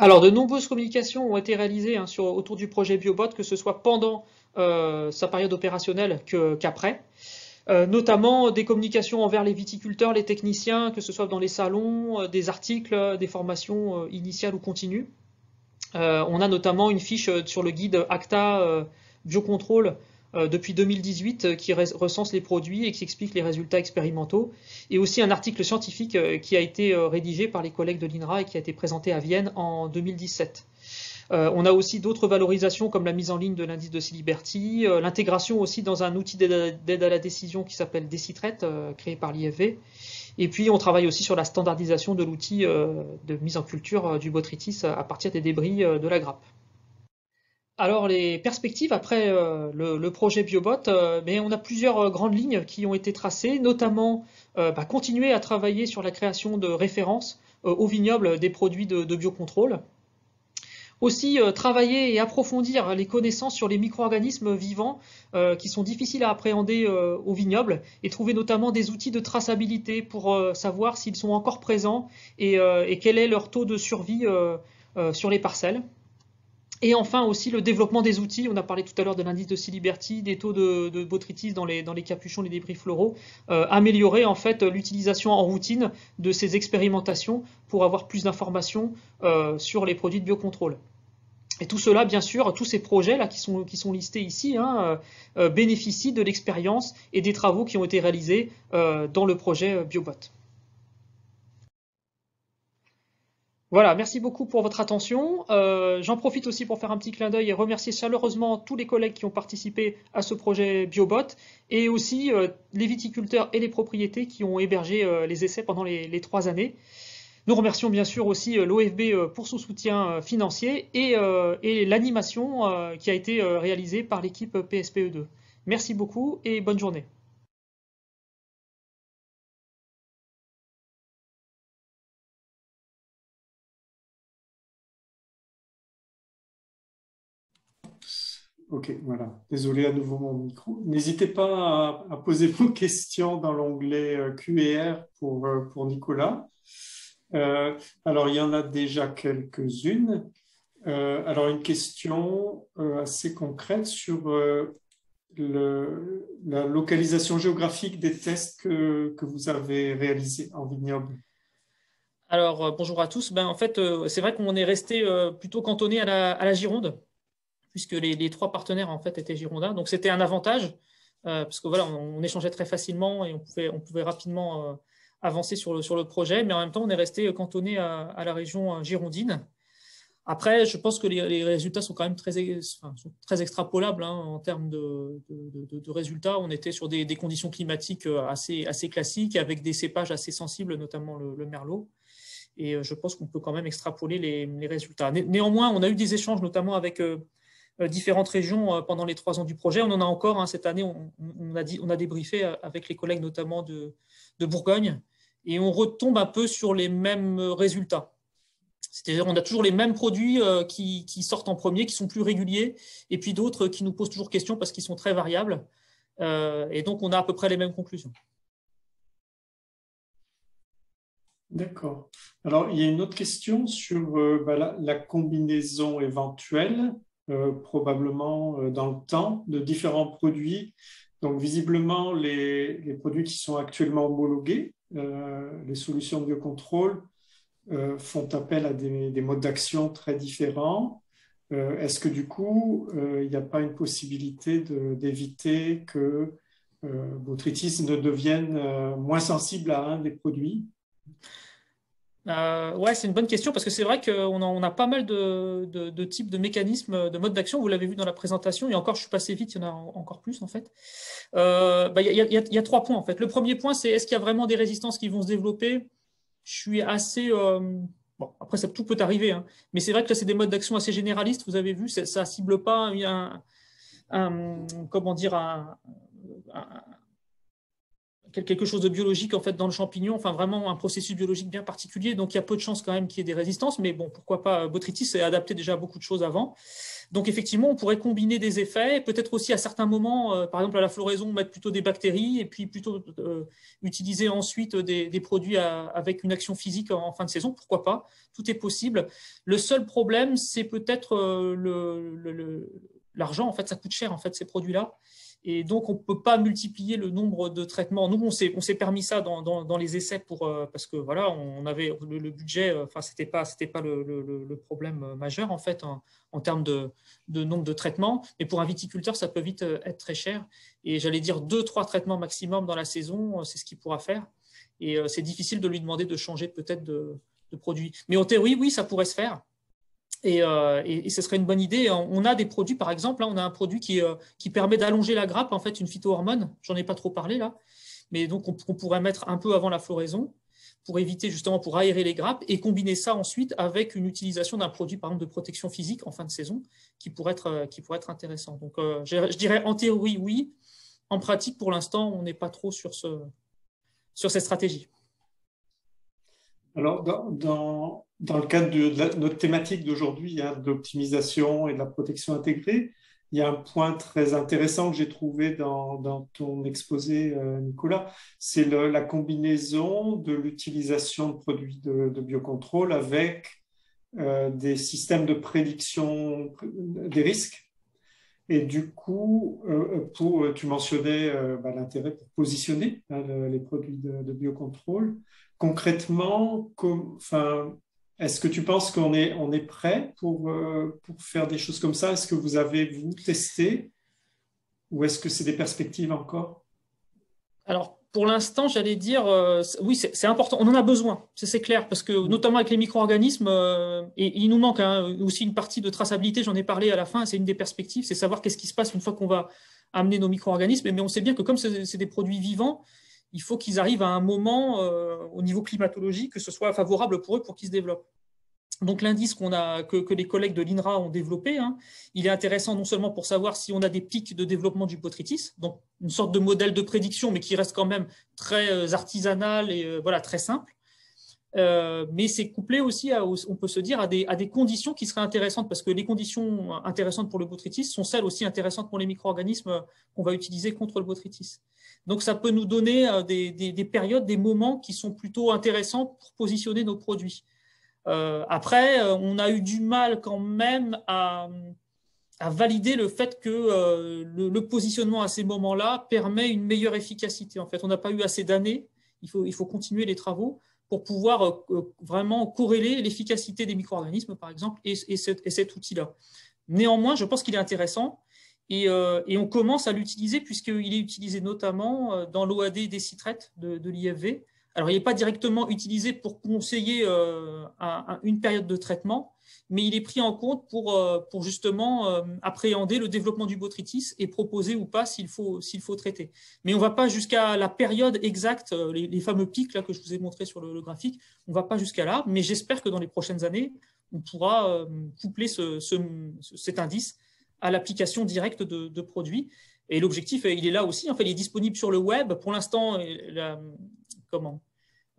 H: Alors, de nombreuses communications ont été réalisées autour du projet Biobot, que ce soit pendant sa période opérationnelle qu'après. Notamment des communications envers les viticulteurs, les techniciens, que ce soit dans les salons, des articles, des formations initiales ou continues. On a notamment une fiche sur le guide ACTA Biocontrôle depuis 2018 qui recense les produits et qui explique les résultats expérimentaux, et aussi un article scientifique qui a été rédigé par les collègues de l'INRA et qui a été présenté à Vienne en 2017. On a aussi d'autres valorisations comme la mise en ligne de l'indice de Ciliberti, l'intégration aussi dans un outil d'aide à la décision qui s'appelle Decitret, créé par l'IFV. Et puis on travaille aussi sur la standardisation de l'outil de mise en culture du botrytis à partir des débris de la grappe. Alors les perspectives après le projet Biobot, mais on a plusieurs grandes lignes qui ont été tracées, notamment continuer à travailler sur la création de références au vignoble des produits de biocontrôle. Aussi travailler et approfondir les connaissances sur les micro-organismes vivants qui sont difficiles à appréhender au vignoble, et trouver notamment des outils de traçabilité pour savoir s'ils sont encore présents et quel est leur taux de survie sur les parcelles. Et enfin aussi le développement des outils. On a parlé tout à l'heure de l'indice de Ciliberti, des taux de botrytis dans les capuchons, les débris floraux. Améliorer en fait l'utilisation en routine de ces expérimentations pour avoir plus d'informations sur les produits de biocontrôle. Et tout cela, bien sûr, tous ces projets-là qui sont listés ici, bénéficient de l'expérience et des travaux qui ont été réalisés dans le projet Biobot. Voilà, merci beaucoup pour votre attention. J'en profite aussi pour faire un petit clin d'œil et remercier chaleureusement tous les collègues qui ont participé à ce projet Biobot, et aussi les viticulteurs et les propriétés qui ont hébergé les essais pendant les 3 années. Nous remercions bien sûr aussi l'OFB pour son soutien financier et l'animation qui a été réalisée par l'équipe PSPE2. Merci beaucoup et bonne journée.
A: Ok, voilà. Désolé à nouveau mon micro. N'hésitez pas à poser vos questions dans l'onglet Q&R pour Nicolas. Alors, il y en a déjà quelques-unes. Alors, une question assez concrète sur la localisation géographique des tests que vous avez réalisés en vignoble.
H: Alors, bonjour à tous. En fait, c'est vrai qu'on est resté plutôt cantonné à la Gironde, puisque les 3 partenaires en fait étaient girondins. Donc, c'était un avantage, parce que voilà, on échangeait très facilement et on pouvait rapidement avancer sur le projet, mais en même temps, on est resté cantonné à la région girondine. Après, je pense que les résultats sont quand même sont très extrapolables en termes de résultats. On était sur des conditions climatiques assez classiques, avec des cépages assez sensibles, notamment le merlot. Et je pense qu'on peut quand même extrapoler les résultats. Néanmoins, on a eu des échanges, notamment avec différentes régions pendant les 3 ans du projet. On en a encore cette année. On a débriefé avec les collègues, notamment de Bourgogne, et on retombe un peu sur les mêmes résultats. C'est-à-dire on a toujours les mêmes produits qui sortent en premier, qui sont plus réguliers, et puis d'autres qui nous posent toujours question parce qu'ils sont très variables. Et donc, on a à peu près les mêmes conclusions.
A: D'accord. Alors, il y a une autre question sur la combinaison éventuelle, probablement dans le temps, de différents produits. Donc, visiblement, les produits qui sont actuellement homologués, les solutions de biocontrôle, font appel à des modes d'action très différents. Est-ce que du coup, il n'y a pas une possibilité d'éviter que botrytis ne devienne moins sensible à un des produits?
H: Ouais, c'est une bonne question, parce que c'est vrai qu'on a pas mal de types de mécanismes, de modes d'action. Vous l'avez vu dans la présentation, et encore, je suis passé vite, il y en a encore plus en fait. Il y a 3 points en fait. Le premier point, c'est est-ce qu'il y a vraiment des résistances qui vont se développer? Je suis assez... Bon, après, tout peut arriver, mais c'est vrai que là, c'est des modes d'action assez généralistes, vous avez vu, ça ne cible pas quelque chose de biologique en fait dans le champignon, enfin vraiment un processus biologique bien particulier, donc il y a peu de chances quand même qu'il y ait des résistances, mais bon, pourquoi pas. Botrytis est adapté déjà à beaucoup de choses avant, donc effectivement on pourrait combiner des effets, peut-être aussi à certains moments, par exemple à la floraison, mettre plutôt des bactéries et puis plutôt utiliser ensuite des produits avec une action physique en fin de saison, pourquoi pas, tout est possible. Le seul problème, c'est peut-être l'argent, en fait ça coûte cher en fait ces produits-là. Et donc, on ne peut pas multiplier le nombre de traitements. Nous, on s'est permis ça dans les essais parce que voilà, on avait le budget, enfin, c'était pas le problème majeur en fait en termes de nombre de traitements. Mais pour un viticulteur, ça peut vite être très cher. Et j'allais dire 2-3 traitements maximum dans la saison, c'est ce qu'il pourra faire. Et c'est difficile de lui demander de changer peut-être de produit. Mais en théorie, oui, ça pourrait se faire. Et ce serait une bonne idée. On a des produits, par exemple, là, on a un produit qui permet d'allonger la grappe, en fait, une phytohormone. J'en ai pas trop parlé là, mais donc on pourrait mettre un peu avant la floraison pour éviter justement, pour aérer les grappes et combiner ça ensuite avec une utilisation d'un produit, par exemple, de protection physique en fin de saison qui pourrait être intéressant. Donc, je dirais en théorie, oui. En pratique, pour l'instant, on n'est pas trop sur cette stratégie.
A: Alors, dans le cadre de notre thématique d'aujourd'hui, hein, d'optimisation et de la protection intégrée, il y a un point très intéressant que j'ai trouvé dans ton exposé, Nicolas, c'est la combinaison de l'utilisation de produits de biocontrôle avec des systèmes de prédiction des risques. Et du coup, tu mentionnais l'intérêt pour positionner les produits de biocontrôle. Concrètement, est-ce que tu penses qu'on est prêt pour faire des choses comme ça? Est-ce que vous avez, vous, testé? Ou est-ce que c'est des perspectives encore?
H: Alors, pour l'instant, j'allais dire, oui, c'est important. On en a besoin, c'est clair, parce que notamment avec les micro-organismes, et il nous manque aussi une partie de traçabilité, j'en ai parlé à la fin, c'est une des perspectives, c'est savoir qu'est-ce qui se passe une fois qu'on va amener nos micro-organismes. Mais on sait bien que comme c'est des produits vivants, il faut qu'ils arrivent à un moment au niveau climatologique, que ce soit favorable pour eux pour qu'ils se développent. Donc l'indice que les collègues de l'INRA ont développé, il est intéressant non seulement pour savoir si on a des pics de développement du botrytis, donc une sorte de modèle de prédiction, mais qui reste quand même très artisanal et très simple. Mais c'est couplé aussi, on peut se dire, à des conditions qui seraient intéressantes, parce que les conditions intéressantes pour le botrytis sont celles aussi intéressantes pour les micro-organismes qu'on va utiliser contre le botrytis. Donc ça peut nous donner des périodes, des moments qui sont plutôt intéressants pour positionner nos produits. Après, on a eu du mal quand même à valider le fait que le positionnement à ces moments-là permet une meilleure efficacité. En fait, on n'a pas eu assez d'années, il faut continuer les travaux pour pouvoir vraiment corréler l'efficacité des micro-organismes, par exemple, et cet outil-là. Néanmoins, je pense qu'il est intéressant et on commence à l'utiliser puisqu'il est utilisé notamment dans l'OAD des citrètes de l'IFV. Alors, il n'est pas directement utilisé pour conseiller une période de traitement, mais il est pris en compte pour justement appréhender le développement du botrytis et proposer ou pas s'il faut traiter. Mais on ne va pas jusqu'à la période exacte, les fameux pics là, que je vous ai montrés sur le graphique, on ne va pas jusqu'à là, mais j'espère que dans les prochaines années, on pourra coupler cet indice à l'application directe de produits. Et l'objectif, il est là aussi. En fait, il est disponible sur le web. Pour l'instant,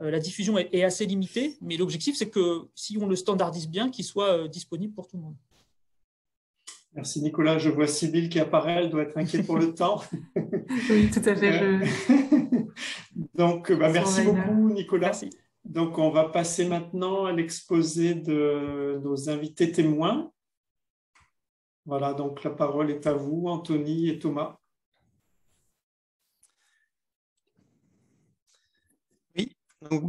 H: la diffusion est assez limitée, mais l'objectif, c'est que si on le standardise bien, qu'il soit disponible pour tout le monde.
A: Merci Nicolas. Je vois Sybille qui apparaît, elle doit être inquiète pour le temps.
D: Oui, tout à fait.
A: Donc, merci beaucoup Nicolas.
H: Merci.
A: Donc, on va passer maintenant à l'exposé de nos invités témoins. Voilà, donc la parole est à vous, Anthony et Thomas.
I: Donc,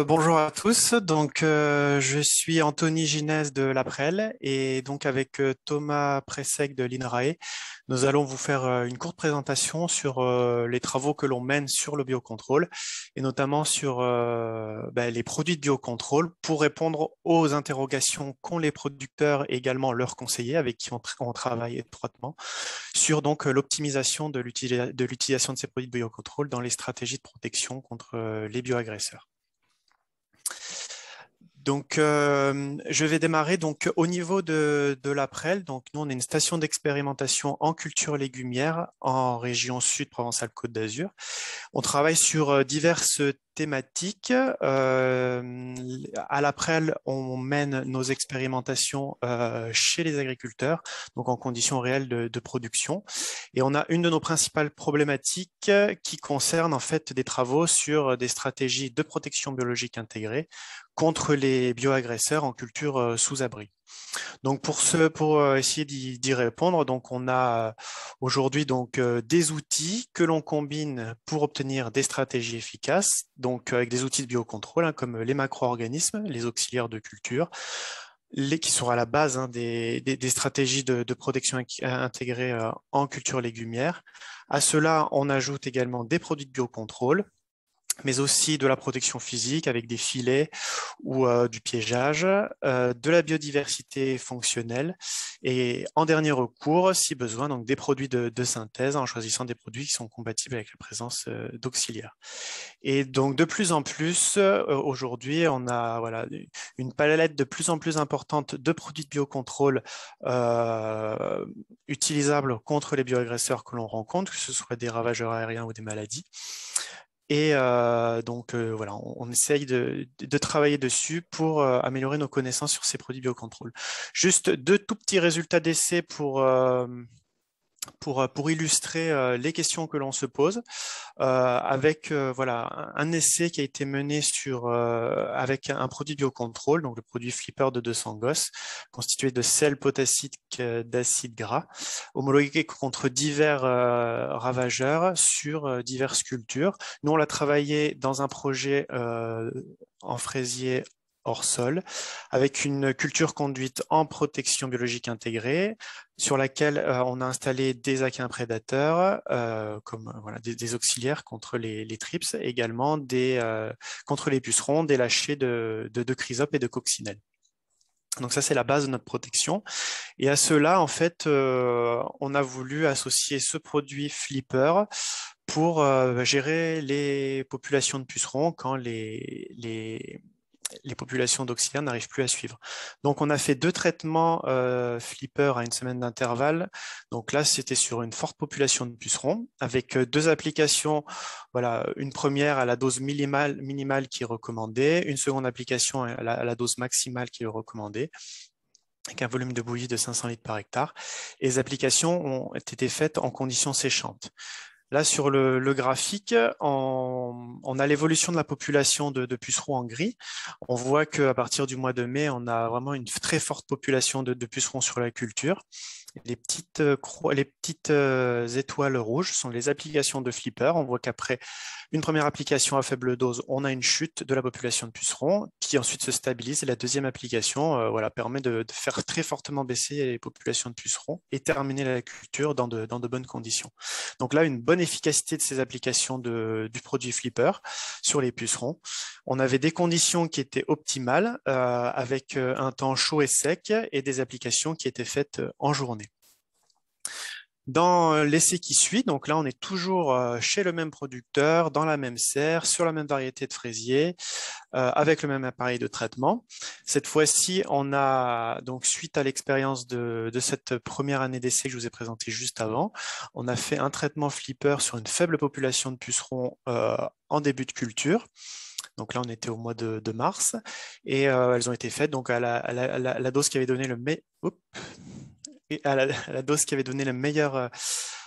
I: bonjour à tous, donc je suis Anthony Ginès de l'Aprel et donc avec Thomas Pressec de l'INRAE, nous allons vous faire une courte présentation sur les travaux que l'on mène sur le biocontrôle et notamment sur les produits de biocontrôle pour répondre aux interrogations qu'ont les producteurs et également leurs conseillers avec qui on travaille étroitement sur donc l'optimisation de l'utilisation de ces produits de biocontrôle dans les stratégies de protection contre les bioagresseurs. Donc, je vais démarrer donc au niveau de l'Aprel. Donc, nous, on est une station d'expérimentation en culture légumière en région sud Provence-Alpes-Côte d'Azur. On travaille sur diverses thématiques. À l'Aprel, on mène nos expérimentations chez les agriculteurs, donc en conditions réelles de production. Et on a une de nos principales problématiques qui concerne en fait des travaux sur des stratégies de protection biologique intégrée contre les les bioagresseurs en culture sous abri. Donc pour essayer d'y répondre, donc on a aujourd'hui donc des outils que l'on combine pour obtenir des stratégies efficaces, donc avec des outils de biocontrôle comme les macro-organismes, les auxiliaires de culture, qui sont à la base des stratégies de protection intégrées en culture légumière. À cela, on ajoute également des produits de biocontrôle, mais aussi de la protection physique avec des filets ou du piégeage, de la biodiversité fonctionnelle et en dernier recours, si besoin, donc des produits de synthèse en choisissant des produits qui sont compatibles avec la présence d'auxiliaires. Et donc de plus en plus, aujourd'hui, on a une palette de plus en plus importante de produits de biocontrôle utilisables contre les bioagresseurs que l'on rencontre, que ce soit des ravageurs aériens ou des maladies. Et voilà, on essaye de travailler dessus pour améliorer nos connaissances sur ces produits biocontrôle. Juste 2 tout petits résultats d'essai pour illustrer les questions que l'on se pose, avec un essai qui a été mené avec un produit biocontrôle, donc le produit Flipper de 200 gosses, constitué de sel potassique d'acide gras, homologué contre divers ravageurs sur diverses cultures. Nous, on l'a travaillé dans un projet en fraisier hors sol, avec une culture conduite en protection biologique intégrée, sur laquelle on a installé des aquins prédateurs, comme des auxiliaires contre les trips, également contre les pucerons, des lâchers de chrysopes et de coccinelles. Donc ça, c'est la base de notre protection. Et à cela, en fait, on a voulu associer ce produit Flipper pour gérer les populations de pucerons quand les populations d'auxiliaires n'arrivent plus à suivre. Donc, on a fait 2 traitements Flipper à 1 semaine d'intervalle. Donc là, c'était sur une forte population de pucerons, avec 2 applications. Voilà, une première à la dose minimale qui est recommandée, une seconde application à la dose maximale qui est recommandée, avec un volume de bouillie de 500 litres par hectare. Et les applications ont été faites en conditions séchantes. Là, sur le graphique, on a l'évolution de la population de pucerons en gris. On voit qu'à partir du mois de mai, on a vraiment une très forte population de pucerons sur la culture. Les petites étoiles rouges sont les applications de Flipper. On voit qu'après une première application à faible dose, on a une chute de la population de pucerons qui ensuite se stabilise. Et la deuxième application permet de faire très fortement baisser les populations de pucerons et terminer la culture dans de bonnes conditions. Donc là, une bonne efficacité de ces applications du produit Flipper sur les pucerons. On avait des conditions qui étaient optimales avec un temps chaud et sec et des applications qui étaient faites en journée. Dans l'essai qui suit, donc là on est toujours chez le même producteur, dans la même serre, sur la même variété de fraisiers, avec le même appareil de traitement. Cette fois-ci, on a donc suite à l'expérience de cette première année d'essai que je vous ai présentée juste avant, on a fait un traitement Flipper sur une faible population de pucerons en début de culture. Donc là, on était au mois de mars et elles ont été faites donc à la dose qui avait donné la dose qui avait donné le meilleur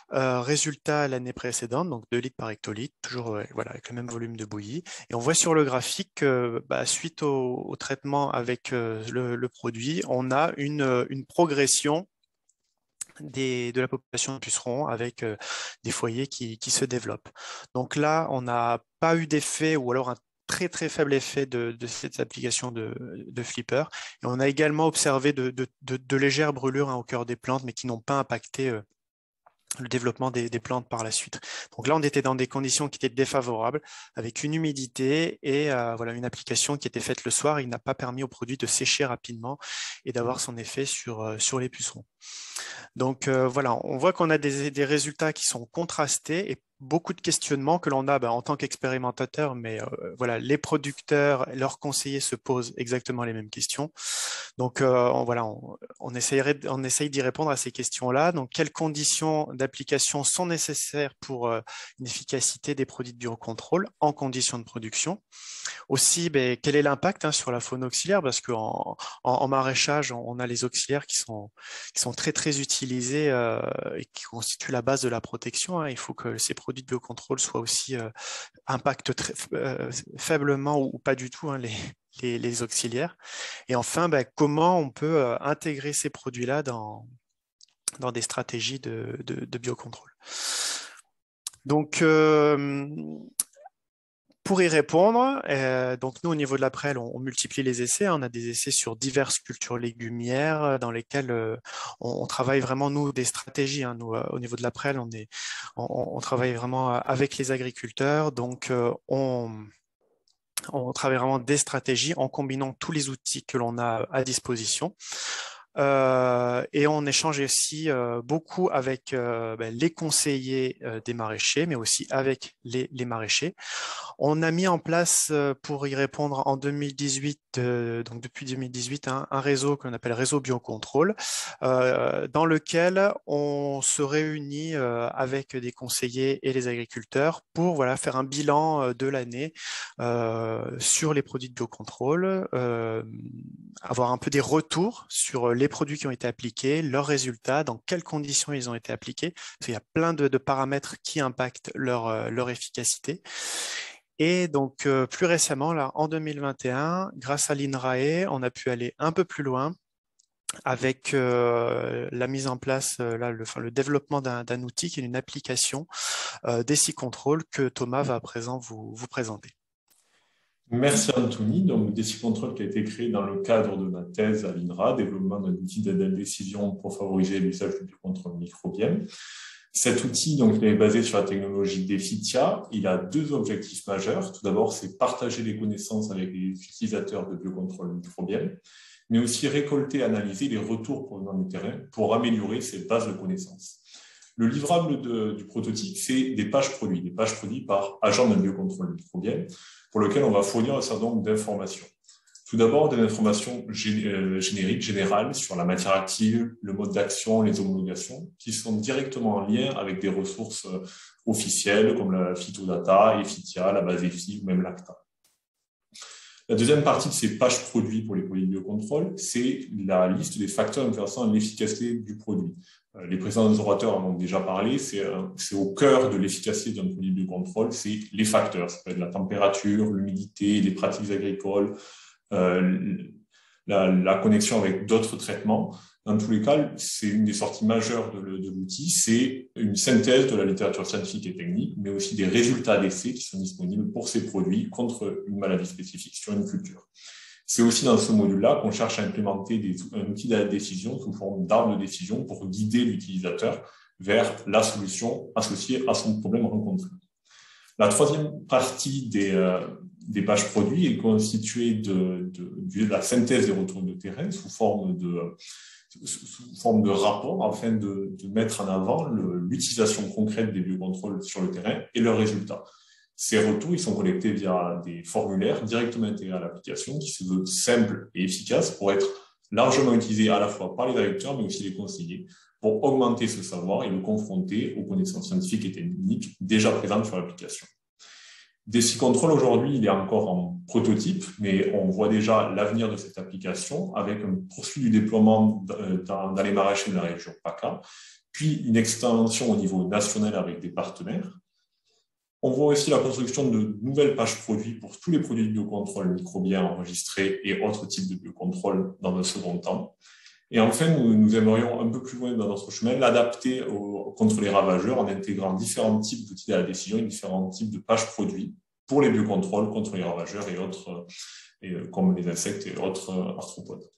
I: résultat l'année précédente, donc 2 litres par hectolitre, toujours avec le même volume de bouillie. Et on voit sur le graphique que suite au traitement avec le produit, on a une progression de la population de pucerons avec des foyers qui se développent. Donc là, on n'a pas eu d'effet ou alors un très très faible effet de cette application de Flipper. Et on a également observé de légères brûlures au cœur des plantes, mais qui n'ont pas impacté le développement des plantes par la suite. Donc là, on était dans des conditions qui étaient défavorables, avec une humidité et une application qui était faite le soir. Il n'a pas permis au produit de sécher rapidement et d'avoir son effet sur les pucerons. Donc on voit qu'on a des résultats qui sont contrastés et beaucoup de questionnements que l'on a en tant qu'expérimentateur, mais les producteurs, leurs conseillers se posent exactement les mêmes questions. Donc on essaye d'y répondre à ces questions-là. Donc quelles conditions d'application sont nécessaires pour une efficacité des produits de biocontrôle en conditions de production? Aussi, quel est l'impact sur la faune auxiliaire? Parce qu'en maraîchage, on a les auxiliaires qui sont très très utilisés et qui constituent la base de la protection. Il faut que ces produits de biocontrôle soient aussi impactent faiblement ou pas du tout les auxiliaires. Et enfin, comment on peut intégrer ces produits-là dans des stratégies de biocontrôle. Donc, pour y répondre, donc nous, au niveau de l'APREL, on multiplie les essais. On a des essais sur diverses cultures légumières dans lesquelles on travaille vraiment, nous, des stratégies. Nous, au niveau de l'APREL, on travaille vraiment avec les agriculteurs. Donc, on travaille vraiment des stratégies en combinant tous les outils que l'on a à disposition. Et on échange aussi beaucoup avec les conseillers des maraîchers, mais aussi avec les maraîchers. On a mis en place, pour y répondre en 2018, donc depuis 2018, un réseau qu'on appelle Réseau Biocontrôle, dans lequel on se réunit avec des conseillers et les agriculteurs pour faire un bilan de l'année sur les produits de biocontrôle, avoir un peu des retours sur les produits qui ont été appliqués, leurs résultats, dans quelles conditions ils ont été appliqués, parce qu'il y a plein de paramètres qui impactent leur efficacité. Et donc, plus récemment, là, en 2021, grâce à l'INRAE, on a pu aller un peu plus loin avec la mise en place, le développement d'un outil qui est une application DeciControl que Thomas va à présent vous présenter.
J: Merci Anthony. Donc, DeciControl qui a été créé dans le cadre de ma thèse à l'INRA, développement d'un outil d'aide à la décision pour favoriser l'usage du biocontrôle microbien. Cet outil, donc, il est basé sur la technologie d'Effitia. Il a deux objectifs majeurs. Tout d'abord, c'est partager les connaissances avec les utilisateurs de biocontrôle microbien, mais aussi récolter et analyser les retours provenant du terrain pour améliorer ces bases de connaissances. Le livrable du prototype, c'est des pages produits par agent de biocontrôle microbien, pour lequel on va fournir un certain nombre d'informations. Tout d'abord, des informations génériques, générales, sur la matière active, le mode d'action, les homologations, qui sont directement en lien avec des ressources officielles, comme la Phytodata, Effitia, la base EFI ou même l'ACTA. La deuxième partie de ces pages produits pour les produits de biocontrôle, c'est la liste des facteurs influençant l'efficacité du produit. Les précédents orateurs en ont déjà parlé, c'est au cœur de l'efficacité d'un produit de biocontrôle, c'est les facteurs. Ça peut être la température, l'humidité, les pratiques agricoles, la connexion avec d'autres traitements. Dans tous les cas, c'est une des sorties majeures de l'outil, c'est une synthèse de la littérature scientifique et technique, mais aussi des résultats d'essais qui sont disponibles pour ces produits contre une maladie spécifique sur une culture. C'est aussi dans ce module-là qu'on cherche à implémenter un outil de décision sous forme d'arbre de décision pour guider l'utilisateur vers la solution associée à son problème rencontré. La troisième partie des pages produits est constituée de la synthèse des retours de terrain sous forme de rapport afin de mettre en avant l'utilisation concrète des biocontrôles sur le terrain et leurs résultats. Ces retours, ils sont collectés via des formulaires directement intégrés à l'application qui se veulent simples et efficaces pour être largement utilisés à la fois par les agriculteurs mais aussi les conseillers pour augmenter ce savoir et le confronter aux connaissances scientifiques et techniques déjà présentes sur l'application. DeciControl, aujourd'hui, il est encore en prototype, mais on voit déjà l'avenir de cette application avec une poursuite du déploiement dans les maraîchers de la région PACA, puis une extension au niveau national avec des partenaires. On voit aussi la construction de nouvelles pages produits pour tous les produits de biocontrôle microbien enregistrés et autres types de biocontrôle dans un second temps. Et enfin, nous aimerions un peu plus loin dans notre chemin l'adapter contre les ravageurs en intégrant différents types d'outils à la décision et différents types de pages produits pour les biocontrôles contre les ravageurs et autres, comme les insectes et autres arthropodes.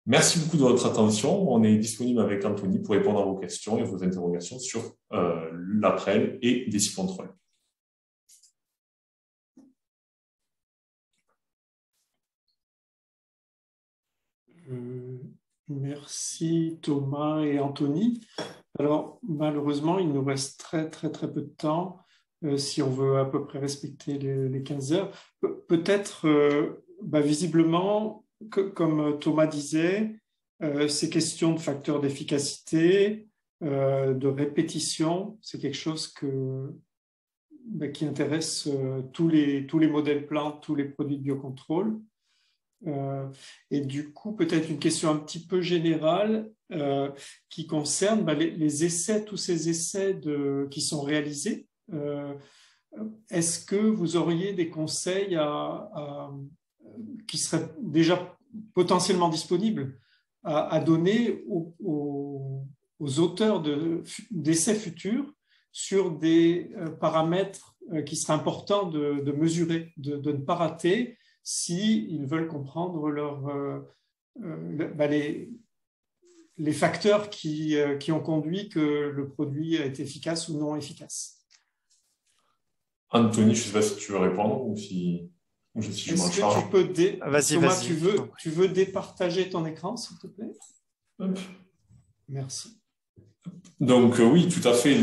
J: Merci beaucoup de votre attention. On est disponible avec Anthony pour répondre à vos questions et vos interrogations sur l'APREL et DeciControl.
A: Merci Thomas et Anthony. Alors malheureusement, il nous reste très peu de temps si on veut à peu près respecter les 15 heures. Peut-être, visiblement, comme Thomas disait, ces questions de facteurs d'efficacité, de répétition, c'est quelque chose qui intéresse tous les modèles plantes, tous les produits de biocontrôle. Et du coup, peut-être une question un petit peu générale qui concerne les essais, tous ces essais qui sont réalisés. Est-ce que vous auriez des conseils à qui serait déjà potentiellement disponible à donner aux auteurs d'essais futurs sur des paramètres qui seraient importants de mesurer, de ne pas rater s'ils veulent comprendre les facteurs qui ont conduit que le produit a été efficace ou non efficace.
J: Anthony, je ne sais pas si tu veux répondre ou si je m'en charge.
A: Est-ce que tu peux Thomas,
I: vas-y.
A: tu veux départager ton écran, s'il te plaît?
J: Hop.
A: Merci.
J: Donc oui, tout à fait.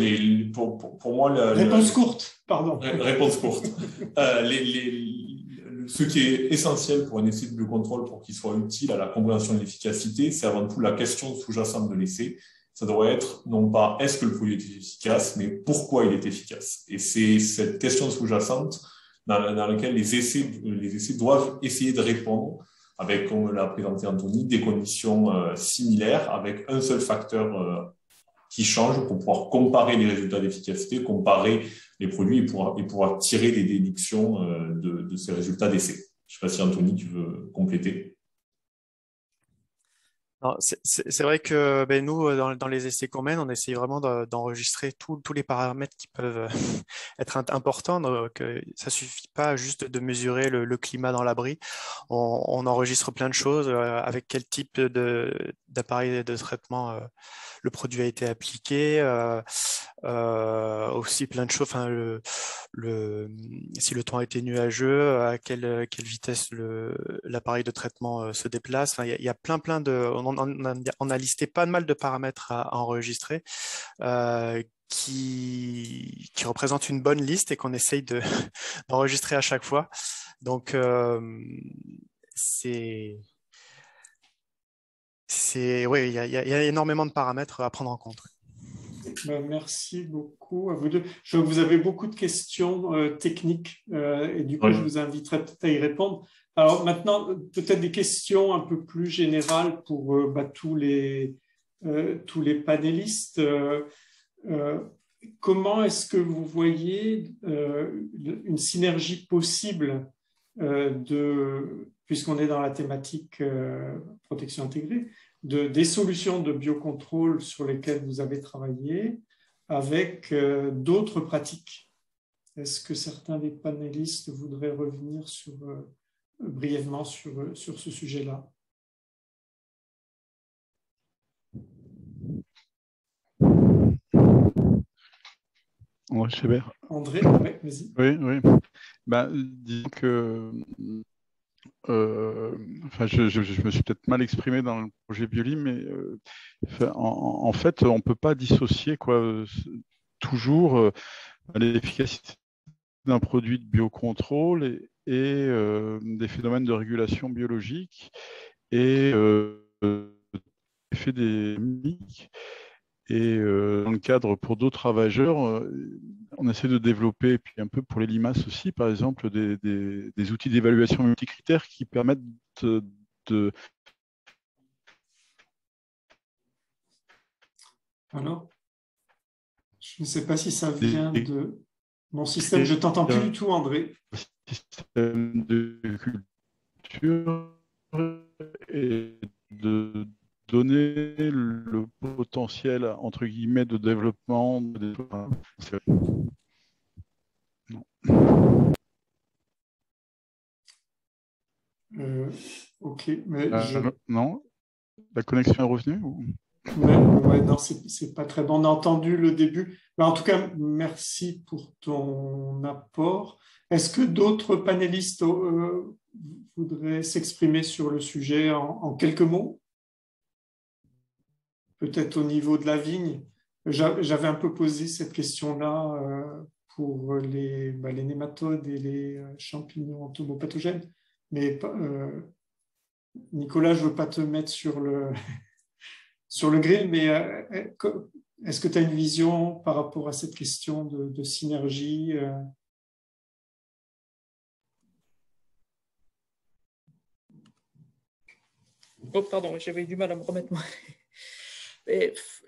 J: Pour moi,
A: réponse courte, pardon.
J: Réponse courte. Ce qui est essentiel pour un essai de biocontrôle pour qu'il soit utile à la compréhension de l'efficacité, c'est avant tout la question sous-jacente de l'essai. Ça doit être non pas est-ce que le produit est efficace, mais pourquoi il est efficace. Et c'est cette question sous-jacente dans laquelle les essais doivent essayer de répondre avec, comme l'a présenté Anthony, des conditions similaires avec un seul facteur qui change pour pouvoir comparer les résultats d'efficacité, comparer les produits et pouvoir tirer des déductions de ces résultats d'essai. Je ne sais pas si Anthony, tu veux compléter.
I: C'est vrai que nous, dans les essais qu'on mène, on essaye vraiment d'enregistrer tous les paramètres qui peuvent être importants. Donc, ça ne suffit pas juste de mesurer le climat dans l'abri. On enregistre plein de choses, avec quel type d'appareil de traitement le produit a été appliqué, aussi plein de choses, si le temps a été nuageux, à quelle vitesse l'appareil de traitement se déplace. Enfin, il y a plein de... On a listé pas mal de paramètres à enregistrer qui représentent une bonne liste et qu'on essaye d'enregistrer à chaque fois. Donc, oui, il y a énormément de paramètres à prendre en compte.
A: Merci beaucoup à vous deux. Je vois que vous avez beaucoup de questions techniques et du coup, je vous inviterai peut-être à y répondre. Alors maintenant, peut-être des questions un peu plus générales pour tous les panélistes. Comment est-ce que vous voyez une synergie possible puisqu'on est dans la thématique protection intégrée, des solutions de biocontrôle sur lesquelles vous avez travaillé avec d'autres pratiques? Est-ce que certains des panélistes voudraient revenir brièvement sur ce sujet-là?
E: André Schébert.
A: André, vas-y.
E: Oui. Disons que je me suis peut-être mal exprimé dans le projet Bioli, mais en fait, on ne peut pas dissocier toujours l'efficacité d'un produit de biocontrôle et des phénomènes de régulation biologique et l'effet des chimiques. Et dans le cadre pour d'autres ravageurs, on essaie de développer, et puis un peu pour les limaces aussi, par exemple, des outils d'évaluation multicritères qui permettent de...
A: Alors, je ne sais pas si ça vient de mon système. Je ne t'entends plus du tout, André.
E: Système de culture et de donner le potentiel, entre guillemets, de développement.
A: Ok, mais
E: non, la connexion est revenue ou...
A: Ouais, non, c'est pas très bon. On a entendu le début. Mais en tout cas, merci pour ton apport. Est-ce que d'autres panélistes voudraient s'exprimer sur le sujet en quelques mots? Peut-être au niveau de la vigne. J'avais un peu posé cette question-là pour les nématodes et les champignons entomopathogènes. Mais Nicolas, je ne veux pas te mettre sur le grill, mais est-ce que tu as une vision par rapport à cette question de synergie?
H: Oh, pardon, j'avais du mal à me remettre.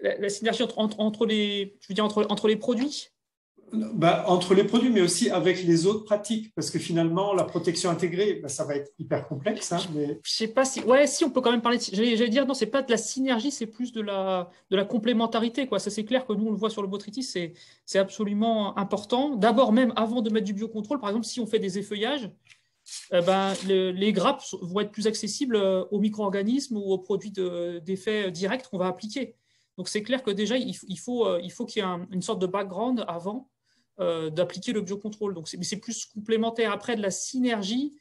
H: La synergie entre les produits?
A: Entre les produits, mais aussi avec les autres pratiques, parce que finalement, la protection intégrée, ça va être hyper complexe. Mais...
H: Je sais pas si... Ouais, si, on peut quand même parler de... J'allais dire, non, c'est pas de la synergie, c'est plus de la complémentarité, quoi. Ça, c'est clair que nous, on le voit sur le botrytis, c'est absolument important. D'abord, même avant de mettre du biocontrôle, par exemple, si on fait des effeuillages, les grappes vont être plus accessibles aux micro-organismes ou aux produits d'effet direct qu'on va appliquer. Donc, c'est clair que déjà, il faut qu'il y ait une sorte de background avant d'appliquer le biocontrôle. Donc, mais c'est plus complémentaire. Après, de la synergie,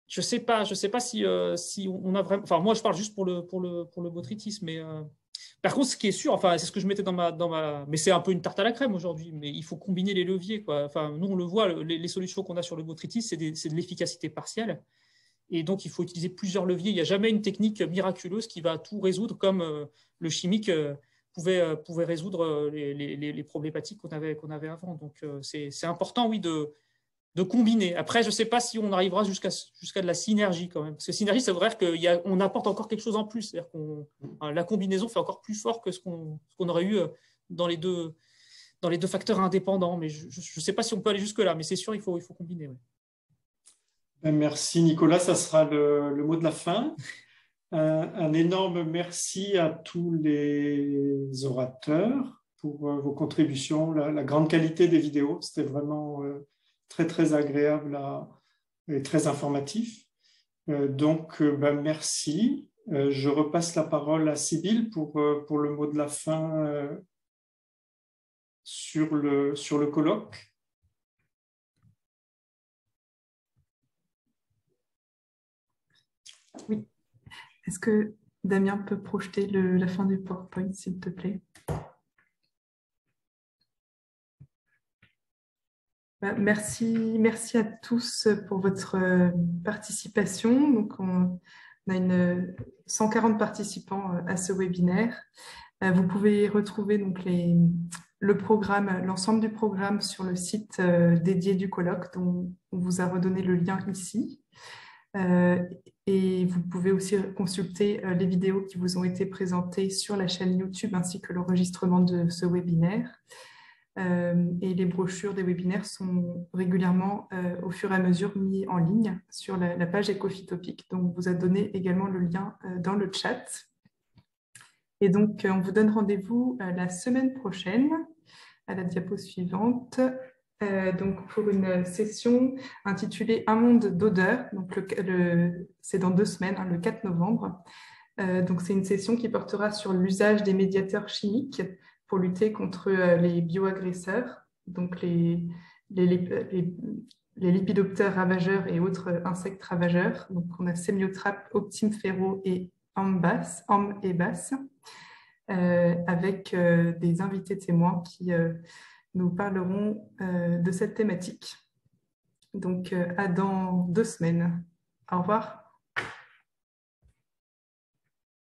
H: je sais pas si on a vraiment. Enfin, moi, je parle juste pour le botrytis, mais par contre, ce qui est sûr, enfin, c'est ce que je mettais dans ma. Mais c'est un peu une tarte à la crème aujourd'hui. Mais il faut combiner les leviers, quoi. Enfin, nous, on le voit, les solutions qu'on a sur le botrytis, c'est de l'efficacité partielle. Et donc, il faut utiliser plusieurs leviers. Il n'y a jamais une technique miraculeuse qui va tout résoudre comme le chimique pouvait résoudre les problématiques qu'on avait avant. Donc, c'est important, oui, de combiner. Après, je ne sais pas si on arrivera jusqu'à de la synergie quand même. Parce que synergie, ça veut dire qu'on apporte encore quelque chose en plus. C'est-à-dire la combinaison fait encore plus fort que ce qu'on aurait eu dans les deux facteurs indépendants. Mais je ne sais pas si on peut aller jusque-là. Mais c'est sûr, il faut combiner. Ouais.
A: Merci Nicolas, ça sera le mot de la fin. Un énorme merci à tous les orateurs pour vos contributions, la grande qualité des vidéos, c'était vraiment très très agréable et très informatif. Donc merci. Je repasse la parole à Sybille pour le mot de la fin sur le colloque.
D: Oui. Est-ce que Damien peut projeter la fin du PowerPoint, s'il te plaît? Merci à tous pour votre participation. Donc, on a 140 participants à ce webinaire. Vous pouvez retrouver donc l'ensemble du programme sur le site dédié du colloque, dont on vous a redonné le lien ici. Et vous pouvez aussi consulter les vidéos qui vous ont été présentées sur la chaîne YouTube ainsi que l'enregistrement de ce webinaire. Et les brochures des webinaires sont régulièrement au fur et à mesure mis en ligne sur la page Ecophytopic, dont on vous a donné également le lien dans le chat. Et donc, on vous donne rendez-vous la semaine prochaine, à la diapo suivante. Donc pour une session intitulée Un monde d'odeur. Donc c'est dans 2 semaines, le 4 novembre. Donc c'est une session qui portera sur l'usage des médiateurs chimiques pour lutter contre les bioagresseurs, donc les lépidoptères ravageurs et autres insectes ravageurs. Donc on a Sémiotrape, Optime Ferro et Ambas, avec des invités témoins qui nous parlerons de cette thématique. Donc, à dans 2 semaines. Au revoir.